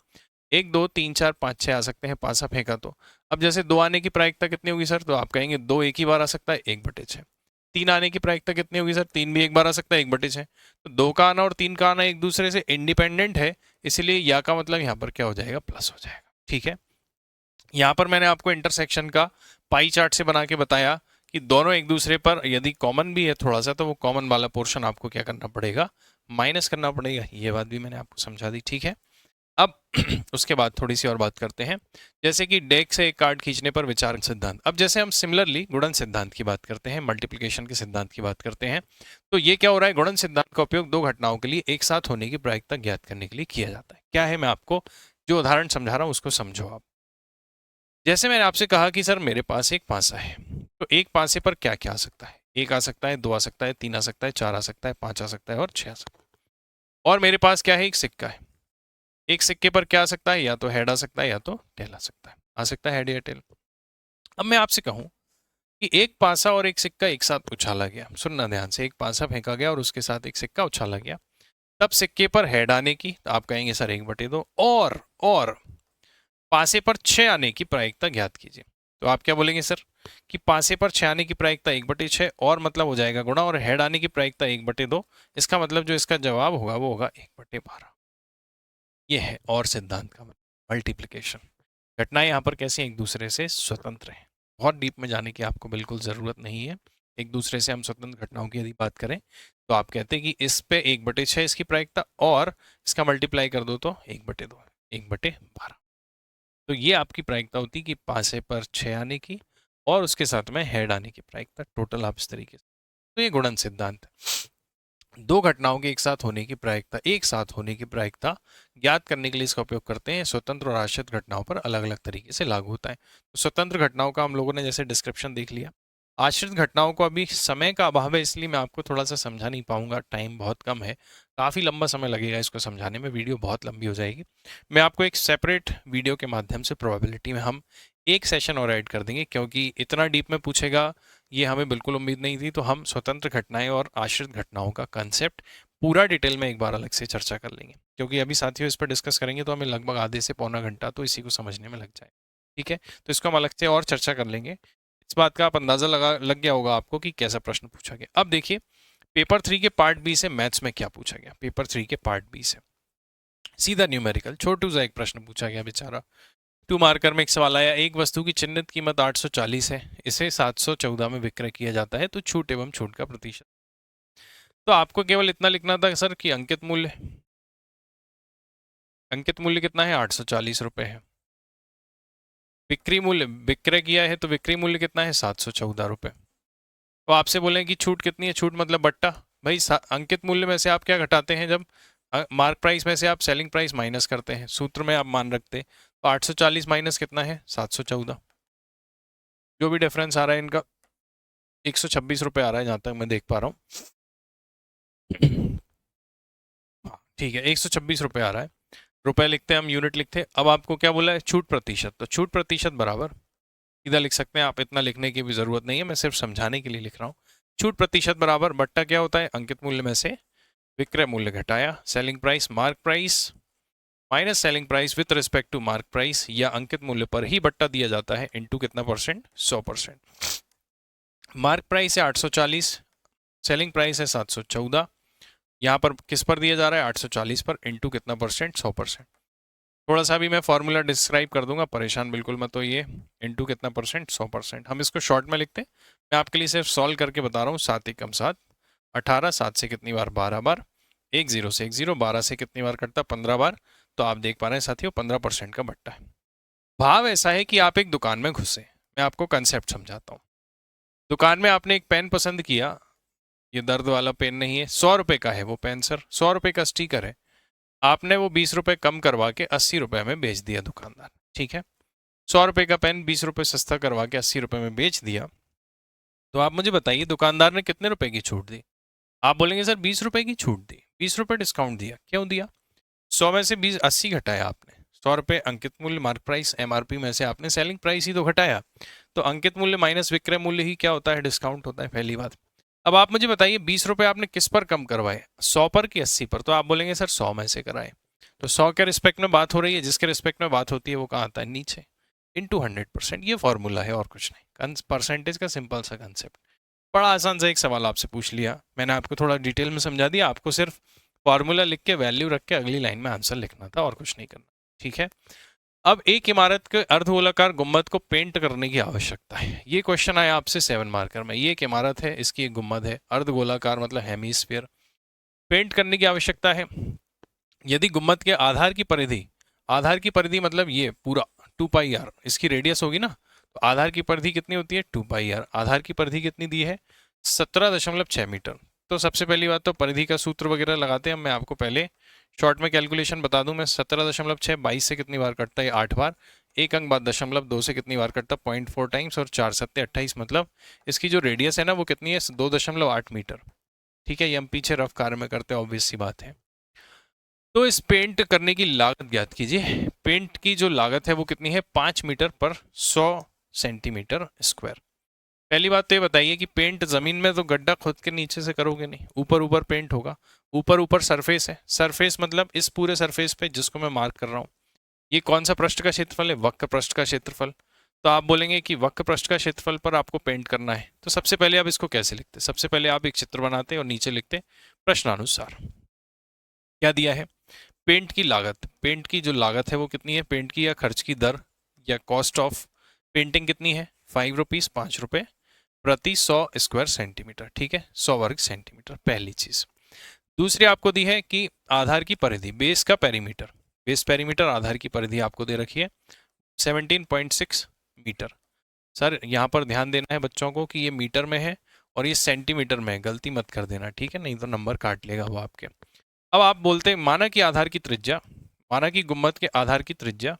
1 2 3 4 5 6 आ सकते हैं, पासा फेंका तो। अब जैसे 2 आने की प्रायिकता कितनी होगी सर, तो आप कहेंगे 2 एक ही बार आ सकता है, 1/6। 3 आने की प्रायिकता कितनी होगी सर, 3 भी एक बार आ सकता है, 1/6। तो 2 का आना और 3 का आना एक दूसरे से इंडिपेंडेंट है, इसलिए या का मतलब यहाँ पर क्या हो जाएगा, प्लस हो जाएगा। ठीक है, यहाँ पर मैंने आपको इंटरसेक्शन का पाई चार्ट से बना के बताया कि दोनों एक दूसरे पर यदि कॉमन भी है थोड़ा सा, तो वो कॉमन वाला पोर्शन आपको क्या करना पड़ेगा, माइनस करना पड़ेगा। ये बात भी मैंने आपको समझा दी। ठीक है, अब उसके बाद थोड़ी सी और बात करते हैं, जैसे कि डेक से एक कार्ड खींचने पर विचार सिद्धांत। अब जैसे हम सिमिलरली गुणन सिद्धांत की बात करते हैं, मल्टीप्लिकेशन के सिद्धांत की बात करते हैं, तो ये क्या हो रहा है, गुणन सिद्धांत का उपयोग दो घटनाओं के लिए एक साथ होने की प्रायिकता ज्ञात करने के लिए किया जाता है। क्या है, मैं आपको जो उदाहरण समझा रहा हूं उसको समझो आप। जैसे मैंने आपसे कहा कि सर मेरे पास एक पासा है, तो एक पासे पर क्या क्या आ सकता है, 1 आ सकता है, 2 आ सकता है, 3 आ सकता है, 4 आ सकता है, 5 आ सकता है और 6 आ सकता है। और मेरे पास क्या है, एक सिक्का है। एक सिक्के पर क्या आ सकता है, या तो हेड आ सकता है या तो टेल आ सकता है। आ सकता है हेड या टेल। अब मैं आपसे कहूं कि एक पासा और एक सिक्का एक साथ उछाला गया, सुनना ध्यान से, एक पासा फेंका गया और उसके साथ एक सिक्का उछाला गया, तब सिक्के पर हेड आने की, तो आप कहेंगे सर 1/2, और पासे पर 6 आने की प्रायिकता ज्ञात कीजिए। तो आप क्या बोलेंगे सर कि पासे पर 6 आने की प्रायिकता 1/6 और मतलब हो जाएगा गुणा, और हेड आने की प्रायिकता 1/2। इसका मतलब जो इसका जवाब होगा वो होगा 1/12। ये है और सिद्धांत का मतलब मल्टीप्लिकेशन। घटनाएं यहाँ पर कैसी एक दूसरे से स्वतंत्र हैं। बहुत डीप में जाने की आपको बिल्कुल ज़रूरत नहीं है। एक दूसरे से हम स्वतंत्र घटनाओं की यदि बात करें तो आप कहते हैं कि इस पे 1/6 इसकी प्रायिकता, और इसका मल्टीप्लाई कर दो तो 1/2, 1/12। तो ये आपकी प्रायिकता होती है कि पासे पर 6 आने की और उसके साथ में हेड आने की प्रायिकता, टोटल आप इस तरीके से। तो ये गुणन सिद्धांत है। दो घटनाओं के एक साथ होने की प्रायिकता ज्ञात करने के लिए इसका उपयोग करते हैं। स्वतंत्र और आश्रित घटनाओं पर अलग अलग तरीके से लागू होता है। तो स्वतंत्र घटनाओं का हम लोगों ने जैसे डिस्क्रिप्शन देख लिया। आश्रित घटनाओं को अभी समय का अभाव है, इसलिए मैं आपको थोड़ा सा समझा नहीं पाऊंगा, टाइम बहुत कम है, काफ़ी लंबा समय लगेगा इसको समझाने में, वीडियो बहुत लंबी हो जाएगी। मैं आपको एक सेपरेट वीडियो के माध्यम से प्रोबेबिलिटी में हम एक सेशन और ऐड कर देंगे, क्योंकि इतना डीप में पूछेगा ये हमें बिल्कुल उम्मीद नहीं थी। तो हम स्वतंत्र घटनाएं और आश्रित घटनाओं का कंसेप्ट पूरा डिटेल में एक बार अलग से चर्चा कर लेंगे, क्योंकि अभी साथियों इस पर डिस्कस करेंगे तो हमें लगभग आधे से पौना घंटा तो इसी को समझने में लग जाए। ठीक है, तो इसको हम अलग से और चर्चा कर लेंगे। इस बात का आप अंदाजा लग गया होगा आपको कि कैसा प्रश्न पूछा गया। अब देखिए पेपर 3 के पार्ट बी से मैथ्स में क्या पूछा गया। पेपर 3 के पार्ट बी से सीधा न्यूमेरिकल छोटू सा एक प्रश्न पूछा गया बेचारा। 2 मार्कर में एक सवाल आया, एक वस्तु की चिन्हित कीमत 840 है, इसे 714 में विक्रय किया जाता है, तो छूट एवं छूट का प्रतिशत। तो आपको केवल इतना लिखना था सर कि अंकित मूल्य कितना है, 840 रुपए है। विक्रय किया है तो विक्रय मूल्य कितना है, 714 रुपए। तो आपसे बोले कि छूट कितनी है, छूट मतलब बट्टा। भाई अंकित मूल्य में से आप क्या घटाते हैं, जब मार्क प्राइस में से आप सेलिंग प्राइस माइनस करते हैं, सूत्र में आप मान रखते, तो 840 माइनस कितना है, 714। जो भी डिफरेंस आ रहा है इनका 126 रुपये आ रहा है जहाँ तक मैं देख पा रहा हूँ। ठीक है, 126 रुपये आ रहा है। रुपए लिखते हैं हम, यूनिट लिखते हैं। अब आपको क्या बोला है, छूट प्रतिशत। तो छूट प्रतिशत बराबर सीधा लिख सकते हैं आप, इतना लिखने की भी जरूरत नहीं है, मैं सिर्फ समझाने के लिए लिख रहा हूँ। छूट प्रतिशत बराबर बट्टा क्या होता है, अंकित मूल्य में से विक्रय मूल्य घटाया selling price, mark price minus selling price with respect to mark price, या अंकित मूल्य पर ही बट्टा दिया जाता है इनटू कितना परसेंट, 100%। मार्क प्राइस है 840, सेलिंग प्राइस है 714, यहाँ पर किस पर दिया जा रहा है, 840 पर, इनटू कितना परसेंट, 100%। थोड़ा सा भी मैं फॉर्मूला डिस्क्राइब कर दूंगा, परेशान बिल्कुल मत होइए। इनटू कितना परसेंट, 100%। हम इसको शॉर्ट में लिखते हैं, मैं आपके लिए सिर्फ सॉल्व करके बता रहा हूँ। 7 एकम 7, 18, 7 से कितनी बार, 12 बार, 1 0 से 1 0, 12 से कितनी बार कटता, 15 बार। तो आप देख पा रहे हैं साथियों 15% का बट्टा है। भाव ऐसा है कि आप एक दुकान में घुसे, मैं आपको कंसेप्ट समझाता हूँ। दुकान में आपने एक पेन पसंद किया, ये दर्द वाला पेन नहीं है, 100 रुपए का है वो पेन सर, 100 रुपए का स्टिकर है। आपने वो 20 रुपए कम करवा के 80 रुपए में बेच दिया दुकानदार। ठीक है, 100 रुपए का पेन 20 रुपए सस्ता करवा के 80 रुपए में बेच दिया। तो आप मुझे बताइए दुकानदार ने कितने रुपए की छूट दी। आप बोलेंगे सर 20 रुपए की छूट दी, 20 रुपए डिस्काउंट दिया। क्यों दिया, 100 में से 20 80 घटाया आपने, 100 रुपए अंकित मूल्य मार्क प्राइस एमआरपी में से आपने सेलिंग प्राइस ही तो घटाया। तो अंकित मूल्य माइनस विक्रय मूल्य ही क्या होता है, डिस्काउंट होता है, पहली बात। अब आप मुझे बताइए 20 रुपए आपने किस पर कम करवाए, 100 पर कि 80 पर। तो आप बोलेंगे सर 100 में से कराए। तो 100 के रिस्पेक्ट में बात हो रही है, जिसके रिस्पेक्ट में बात होती है वो कहाँ आता है, नीचे, इंटू 100%। ये फॉर्मूला है और कुछ नहीं, परसेंटेज का सिंपल सा कंसेप्ट। बड़ा आसान सा एक सवाल आपसे पूछ लिया, मैंने आपको थोड़ा डिटेल में समझा दिया, आपको सिर्फ फॉर्मूला लिख के वैल्यू रख के अगली लाइन में आंसर लिखना था और कुछ नहीं करना, ठीक है। अब एक इमारत के अर्धगोलाकार गुंबद को पेंट करने की आवश्यकता है। ये क्वेश्चन आया आपसे 7 मार्कर में। ये एक इमारत है, इसकी एक गुंबद है, अर्धगोलाकार मतलब हेमीस्फीयर, पेंट करने की आवश्यकता है। यदि गुंबद के आधार की परिधि मतलब ये पूरा 2πr इसकी रेडियस होगी ना, तो आधार की परिधि कितनी होती है 2πr। आधार की परिधि कितनी दी है 17.6 मीटर। तो सबसे पहली बात तो परिधि का सूत्र वगैरह लगाते हैं। मैं आपको पहले शॉर्ट में कैलकुलेशन बता दूं, मैं 17.6 22 से कितनी बार कटता है 8 बार, एक अंक बाद 0.2 से कितनी बार कटता 0.4 टाइम्स, और 4 7 28, मतलब इसकी जो रेडियस है ना वो कितनी है 2.8 मीटर। ठीक है, ये हम पीछे रफ कार्य में करते हैं, ऑब्वियस सी बात है। तो इस पेंट करने की लागत ज्ञात कीजिए। पेंट की जो लागत है वो कितनी है 5 मीटर पर 100 सेंटीमीटर स्क्वायर। पहली बात तो ये बताइए कि पेंट जमीन में तो गड्ढा खोद के नीचे से करोगे नहीं, ऊपर ऊपर पेंट होगा। ऊपर ऊपर सरफेस है, सरफेस मतलब इस पूरे सरफेस पे जिसको मैं मार्क कर रहा हूँ, ये कौन सा पृष्ठ का क्षेत्रफल है, वक्र पृष्ठ का क्षेत्रफल। तो आप बोलेंगे कि वक्र पृष्ठ का क्षेत्रफल पर आपको पेंट करना है, तो सबसे पहले आप इसको कैसे लिखते, सबसे पहले आप एक चित्र बनाते और नीचे लिखते प्रश्नानुसार। क्या दिया है, पेंट की लागत, पेंट की जो लागत है वो कितनी है, पेंट की या खर्च की दर या कॉस्ट ऑफ पेंटिंग कितनी है 5 रुपीज़, 5 रुपये प्रति 100 स्क्वायर सेंटीमीटर। ठीक है, 100 वर्ग सेंटीमीटर, पहली चीज। दूसरी आपको दी है कि आधार की परिधि, बेस का पेरीमीटर, बेस पेरीमीटर आधार की परिधि आपको दे रखी है 17.6 मीटर। सर यहाँ पर ध्यान देना है बच्चों को कि ये मीटर में है और ये सेंटीमीटर में है, गलती मत कर देना, ठीक है, नहीं तो नंबर काट लेगा वो आपके। अब आप बोलते हैं माना कि आधार की त्रिज्या, माना कि गुम्बद के आधार की त्रिज्या,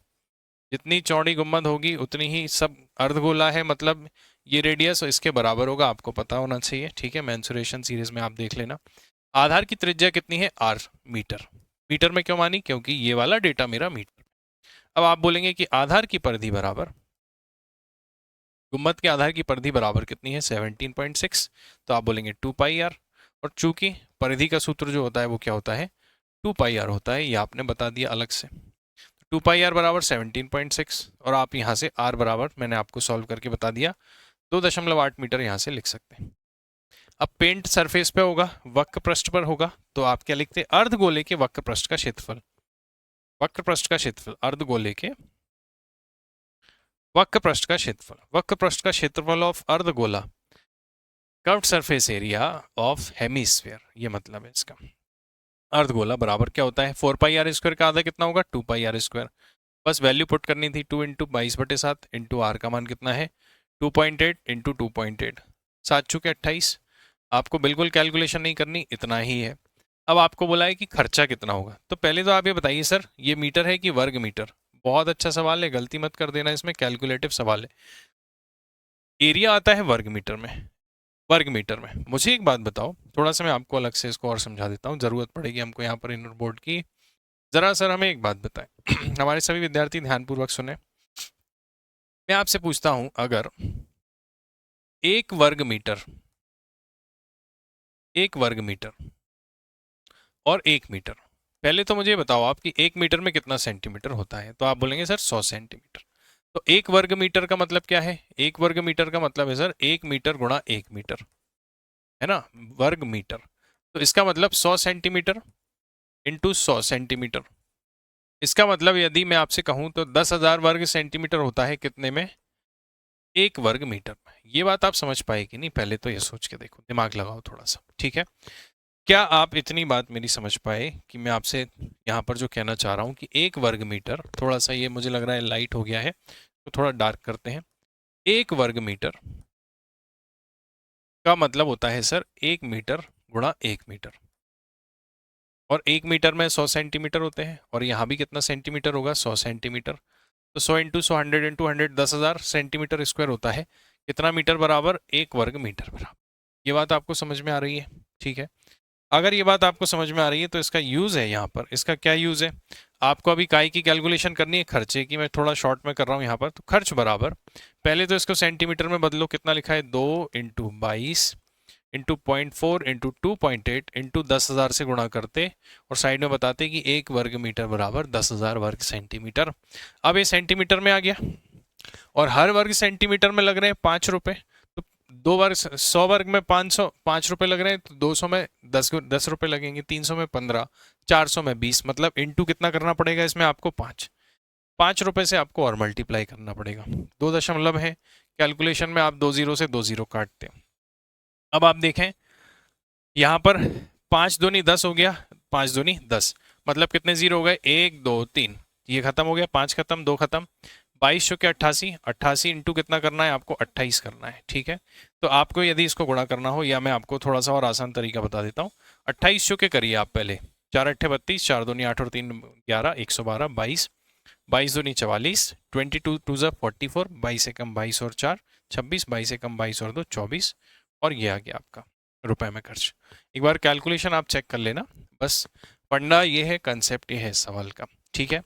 जितनी चौड़ी गुम्बद होगी उतनी ही सब अर्धगोला है, मतलब ये रेडियस इसके बराबर होगा, आपको पता होना चाहिए, ठीक है, मेंसुरेशन सीरीज में आप देख लेना। आधार की त्रिज्या कितनी है r मीटर, मीटर में क्यों मानी, क्योंकि ये वाला डेटा मेरा मीटर। अब आप बोलेंगे कि आधार की परिधि बराबर, गुम्बद के आधार की परिधि बराबर कितनी है 17.6, तो आप बोलेंगे 2πr, और चूंकि परिधि का सूत्र जो होता है वो क्या होता है 2πr होता है, ये आपने बता दिया अलग से। 2πr बराबर 17.6, और आप यहाँ से r बराबर मैंने आपको सॉल्व करके बता दिया 2.8 मीटर यहाँ से लिख सकते हैं। अब पेंट सरफेस पे होगा, वक्र पृष्ठ पर होगा, तो आप क्या लिखते हैं, अर्धगोले के वक्र पृष्ठ का क्षेत्रफल, वक्र पृष्ठ का क्षेत्रफल, अर्धगोले के वक्र पृष्ठ का क्षेत्रफल, वक्र पृष्ठ का क्षेत्रफल ऑफ अर्धगोला, curved surface area of hemisphere, ये मतलब है इसका। अर्धगोला बराबर क्या होता है 4πr² का आधा कितना होगा 2πr²। बस वैल्यू पुट करनी थी, 2 × 22/7 इंटू r का मान कितना है 2.8 × 2.8, 7 चुके 28। आपको बिल्कुल कैलकुलेशन नहीं करनी, इतना ही है। अब आपको बोला है कि खर्चा कितना होगा, तो पहले तो आप ये बताइए सर ये मीटर है कि वर्ग मीटर। बहुत अच्छा सवाल है, गलती मत कर देना, इसमें कैलकुलेटिव सवाल है। एरिया आता है वर्ग मीटर में, वर्ग मीटर में। मुझे एक बात बताओ, थोड़ा सा मैं आपको अलग से इसको और समझा देता हूँ, जरूरत पड़ेगी हमको यहाँ पर इनर बोर्ड की। जरा सर हमें एक बात बताएं हमारे सभी विद्यार्थी ध्यानपूर्वक सुने। मैं आपसे पूछता हूं, अगर 1 वर्ग मीटर, 1 वर्ग मीटर और 1 मीटर, पहले तो मुझे बताओ आपकी 1 मीटर में कितना सेंटीमीटर होता है, तो आप बोलेंगे सर 100 सेंटीमीटर। तो 1 वर्ग मीटर का मतलब क्या है, 1 वर्ग मीटर का मतलब है सर 1 मीटर गुणा 1 मीटर, है ना, वर्ग मीटर। तो इसका मतलब 100 सेंटीमीटर इंटू 100 सेंटीमीटर। इसका मतलब यदि मैं आपसे कहूं तो 10,000 वर्ग सेंटीमीटर होता है कितने में, 1 वर्ग मीटर में। ये बात आप समझ पाए कि नहीं, पहले तो ये सोच के देखो, दिमाग लगाओ थोड़ा सा, ठीक है। क्या आप इतनी बात मेरी समझ पाए कि मैं आपसे यहाँ पर जो कहना चाह रहा हूँ कि 1 वर्ग मीटर, थोड़ा सा ये मुझे लग रहा है लाइट हो गया है तो थोड़ा डार्क करते हैं। 1 वर्ग मीटर का मतलब होता है सर 1 मीटर गुणा 1 मीटर, और 1 मीटर में 100 सेंटीमीटर होते हैं, और यहाँ भी कितना सेंटीमीटर होगा 100 सेंटीमीटर। तो 100 × 100 100 × 100 10,000 सेंटीमीटर स्क्वायर होता है, कितना मीटर बराबर 1 वर्ग मीटर बराबर। ये बात आपको समझ में आ रही है, ठीक है। अगर ये बात आपको समझ में आ रही है तो इसका यूज है यहाँ पर, इसका क्या यूज है, आपको अभी इकाई की कैलकुलेशन करनी है खर्चे की, मैं थोड़ा शॉर्ट में कर रहा हूँ यहाँ पर। तो खर्च बराबर, पहले तो इसको सेंटीमीटर में बदलो, कितना लिखा है 2 × 22 इंटू 0.4 इंटू 2.8 इंटू 10,000 से गुणा करते और साइड में बताते कि 1 वर्ग मीटर बराबर 10,000 वर्ग सेंटीमीटर। अब ये सेंटीमीटर में आ गया और हर वर्ग सेंटीमीटर में लग रहे हैं 5 रुपए, तो 100 वर्ग में 5 रुपए लग रहे हैं, तो 200 में 10 रुपए लगेंगे, 300 में 15, 400 में 20, मतलब इंटू कितना करना पड़ेगा इसमें आपको 5 रुपए से आपको और मल्टीप्लाई करना पड़ेगा। 2 दशमलव है, कैलकुलेशन में आप 2 जीरो से 2 जीरो काटते हैं। अब आप देखें यहाँ पर 5 दूनी 10 हो गया, 5 दूनी 10, मतलब कितने जीरो हो गए, 1 2 3, ये खत्म हो गया, 5 खत्म, 2 खत्म, 22 के 88, 88 इंटू कितना करना है आपको, 28 करना है। ठीक है, तो आपको यदि इसको गुणा करना हो, या मैं आपको थोड़ा सा और आसान तरीका बता देता हूँ। 28 के करिए आप पहले, 4 अट्ठे 32, 4 दूनी 8 और 3 11, 112, 22, 22 दूनी 44, 22 टू ज़ा 44, 22 से कम 22 और 4 26, 22 से कम 22 और 2 24, और ये आ गया आपका रुपए में खर्च। एक बार कैलकुलेशन आप चेक कर लेना, बस पढ़ना ये है, कंसेप्ट ये है सवाल का। ठीक है,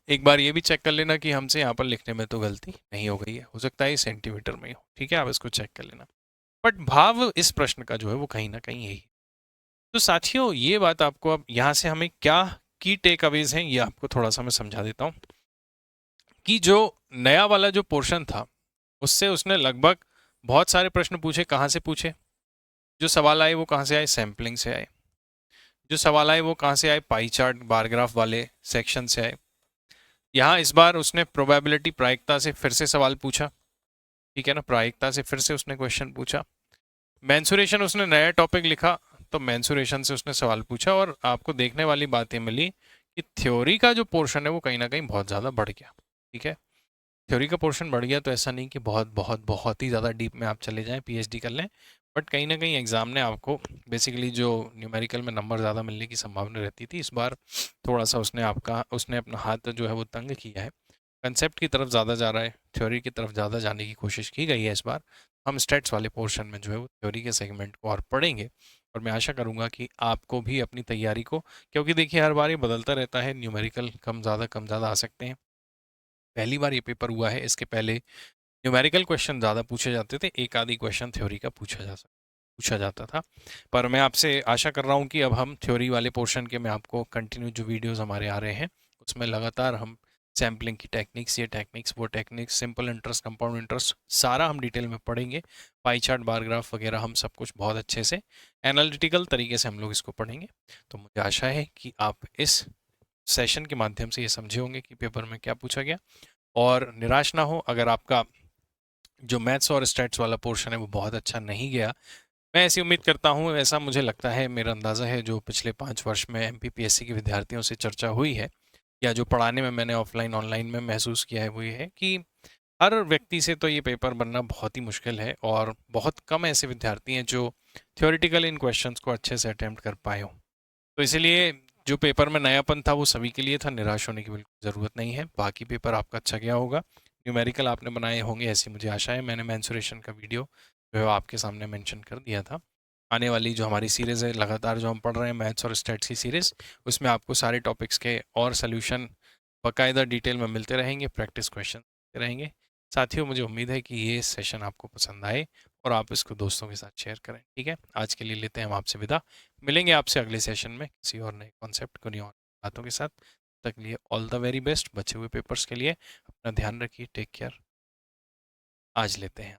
एक बार ये भी चेक कर लेना कि हमसे यहाँ पर लिखने में तो गलती नहीं हो गई है, हो सकता है सेंटीमीटर में हो। ठीक है, आप इसको चेक कर लेना, बट भाव इस प्रश्न का जो है वो कहीं ना कहीं यही। तो साथियों, ये बात आपको अब यहाँ से हमें क्या की टेक अवेज हैं, ये आपको थोड़ा सा मैं समझा देता हूँ कि जो नया वाला जो पोर्शन था उससे उसने लगभग बहुत सारे प्रश्न पूछे। कहाँ से पूछे? जो सवाल आए वो कहाँ से आए? सैम्पलिंग से आए। जो सवाल आए वो कहाँ से आए? पाई चार्ट बार ग्राफ वाले सेक्शन से आए। यहाँ इस बार उसने प्रोबेबिलिटी प्रायिकता से फिर से सवाल पूछा। ठीक है ना, प्रायिकता से फिर से उसने क्वेश्चन पूछा। मेंसुरेशन उसने नया टॉपिक लिखा, तो मेंसुरेशन से उसने सवाल पूछा। और आपको देखने वाली बात ये मिली कि थ्योरी का जो पोर्शन है वो कहीं ना कहीं बहुत ज़्यादा बढ़ गया। ठीक है, थ्योरी का पोर्शन बढ़ गया, तो ऐसा नहीं कि बहुत बहुत बहुत ही ज़्यादा डीप में आप चले जाएं, पीएचडी कर लें, बट कहीं ना कहीं एग्जाम ने आपको बेसिकली जो न्यूमेरिकल में नंबर ज़्यादा मिलने की संभावना रहती थी, इस बार थोड़ा सा उसने अपना हाथ जो है वो तंग किया है। कंसेप्ट की तरफ ज़्यादा जा रहा है, थ्योरी की तरफ ज़्यादा जाने की कोशिश की गई है इस बार। हम स्टेट्स वाले पोर्शन में जो है वो थ्योरी के सेगमेंट को और पढ़ेंगे, और मैं आशा करूँगा कि आपको भी अपनी तैयारी को, क्योंकि देखिए हर बार ये बदलता रहता है, न्यूमेरिकल कम ज़्यादा आ सकते हैं। पहली बार ये पेपर हुआ है, इसके पहले न्यूमेरिकल क्वेश्चन ज़्यादा पूछे जाते थे, एक आधी क्वेश्चन थ्योरी का पूछा जाता था। पर मैं आपसे आशा कर रहा हूँ कि अब हम थ्योरी वाले पोर्शन के, मैं आपको कंटिन्यू जो वीडियोस हमारे आ रहे हैं उसमें लगातार हम सैम्पलिंग की टेक्निक्स, ये टेक्निक्स वो techniques, simple interest, compound interest, सारा हम डिटेल में पढ़ेंगे। पाई चार्ट बार ग्राफ वगैरह हम सब कुछ बहुत अच्छे से एनालिटिकल तरीके से हम लोग इसको पढ़ेंगे। तो मुझे आशा है कि आप इस सेशन के माध्यम से ये समझे होंगे कि पेपर में क्या पूछा गया, और निराश ना हो अगर आपका जो मैथ्स और स्टैट्स वाला पोर्शन है वो बहुत अच्छा नहीं गया। मैं ऐसी उम्मीद करता हूँ, ऐसा मुझे लगता है, मेरा अंदाज़ा है, जो पिछले 5 वर्ष में एमपीपीएससी के विद्यार्थियों से चर्चा हुई है, या जो पढ़ाने में मैंने ऑफलाइन ऑनलाइन में महसूस किया है, वो ये है कि हर व्यक्ति से तो ये पेपर बनना बहुत ही मुश्किल है, और बहुत कम ऐसे विद्यार्थी हैं जो थ्योरेटिकल इन क्वेश्चंस को अच्छे से अटैम्प्ट कर पाए हों। तो इसलिए जो पेपर में नयापन था वो सभी के लिए था, निराश होने की बिल्कुल ज़रूरत नहीं है। बाकी पेपर आपका अच्छा गया होगा, न्यूमेरिकल आपने बनाए होंगे ऐसी मुझे आशा है। मैंने मेंसुरेशन का वीडियो जो है आपके सामने मेंशन कर दिया था। आने वाली जो हमारी सीरीज़ है, लगातार जो हम पढ़ रहे हैं मैथ्स और स्टैट्स की सीरीज़, उसमें आपको सारे टॉपिक्स के और सोल्यूशन बाकायदा डिटेल में मिलते रहेंगे, प्रैक्टिस क्वेश्चन रहेंगे। साथियों, मुझे उम्मीद है कि ये सेशन आपको पसंद आए और आप इसको दोस्तों के साथ शेयर करें। ठीक है, आज के लिए लेते हैं हम आपसे विदा। मिलेंगे आपसे अगले सेशन में किसी और नए कॉन्सेप्ट को, नई और बातों के साथ। तब तक लिए ऑल द वेरी बेस्ट बचे हुए पेपर्स के लिए। अपना ध्यान रखिए, टेक केयर। आज लेते हैं।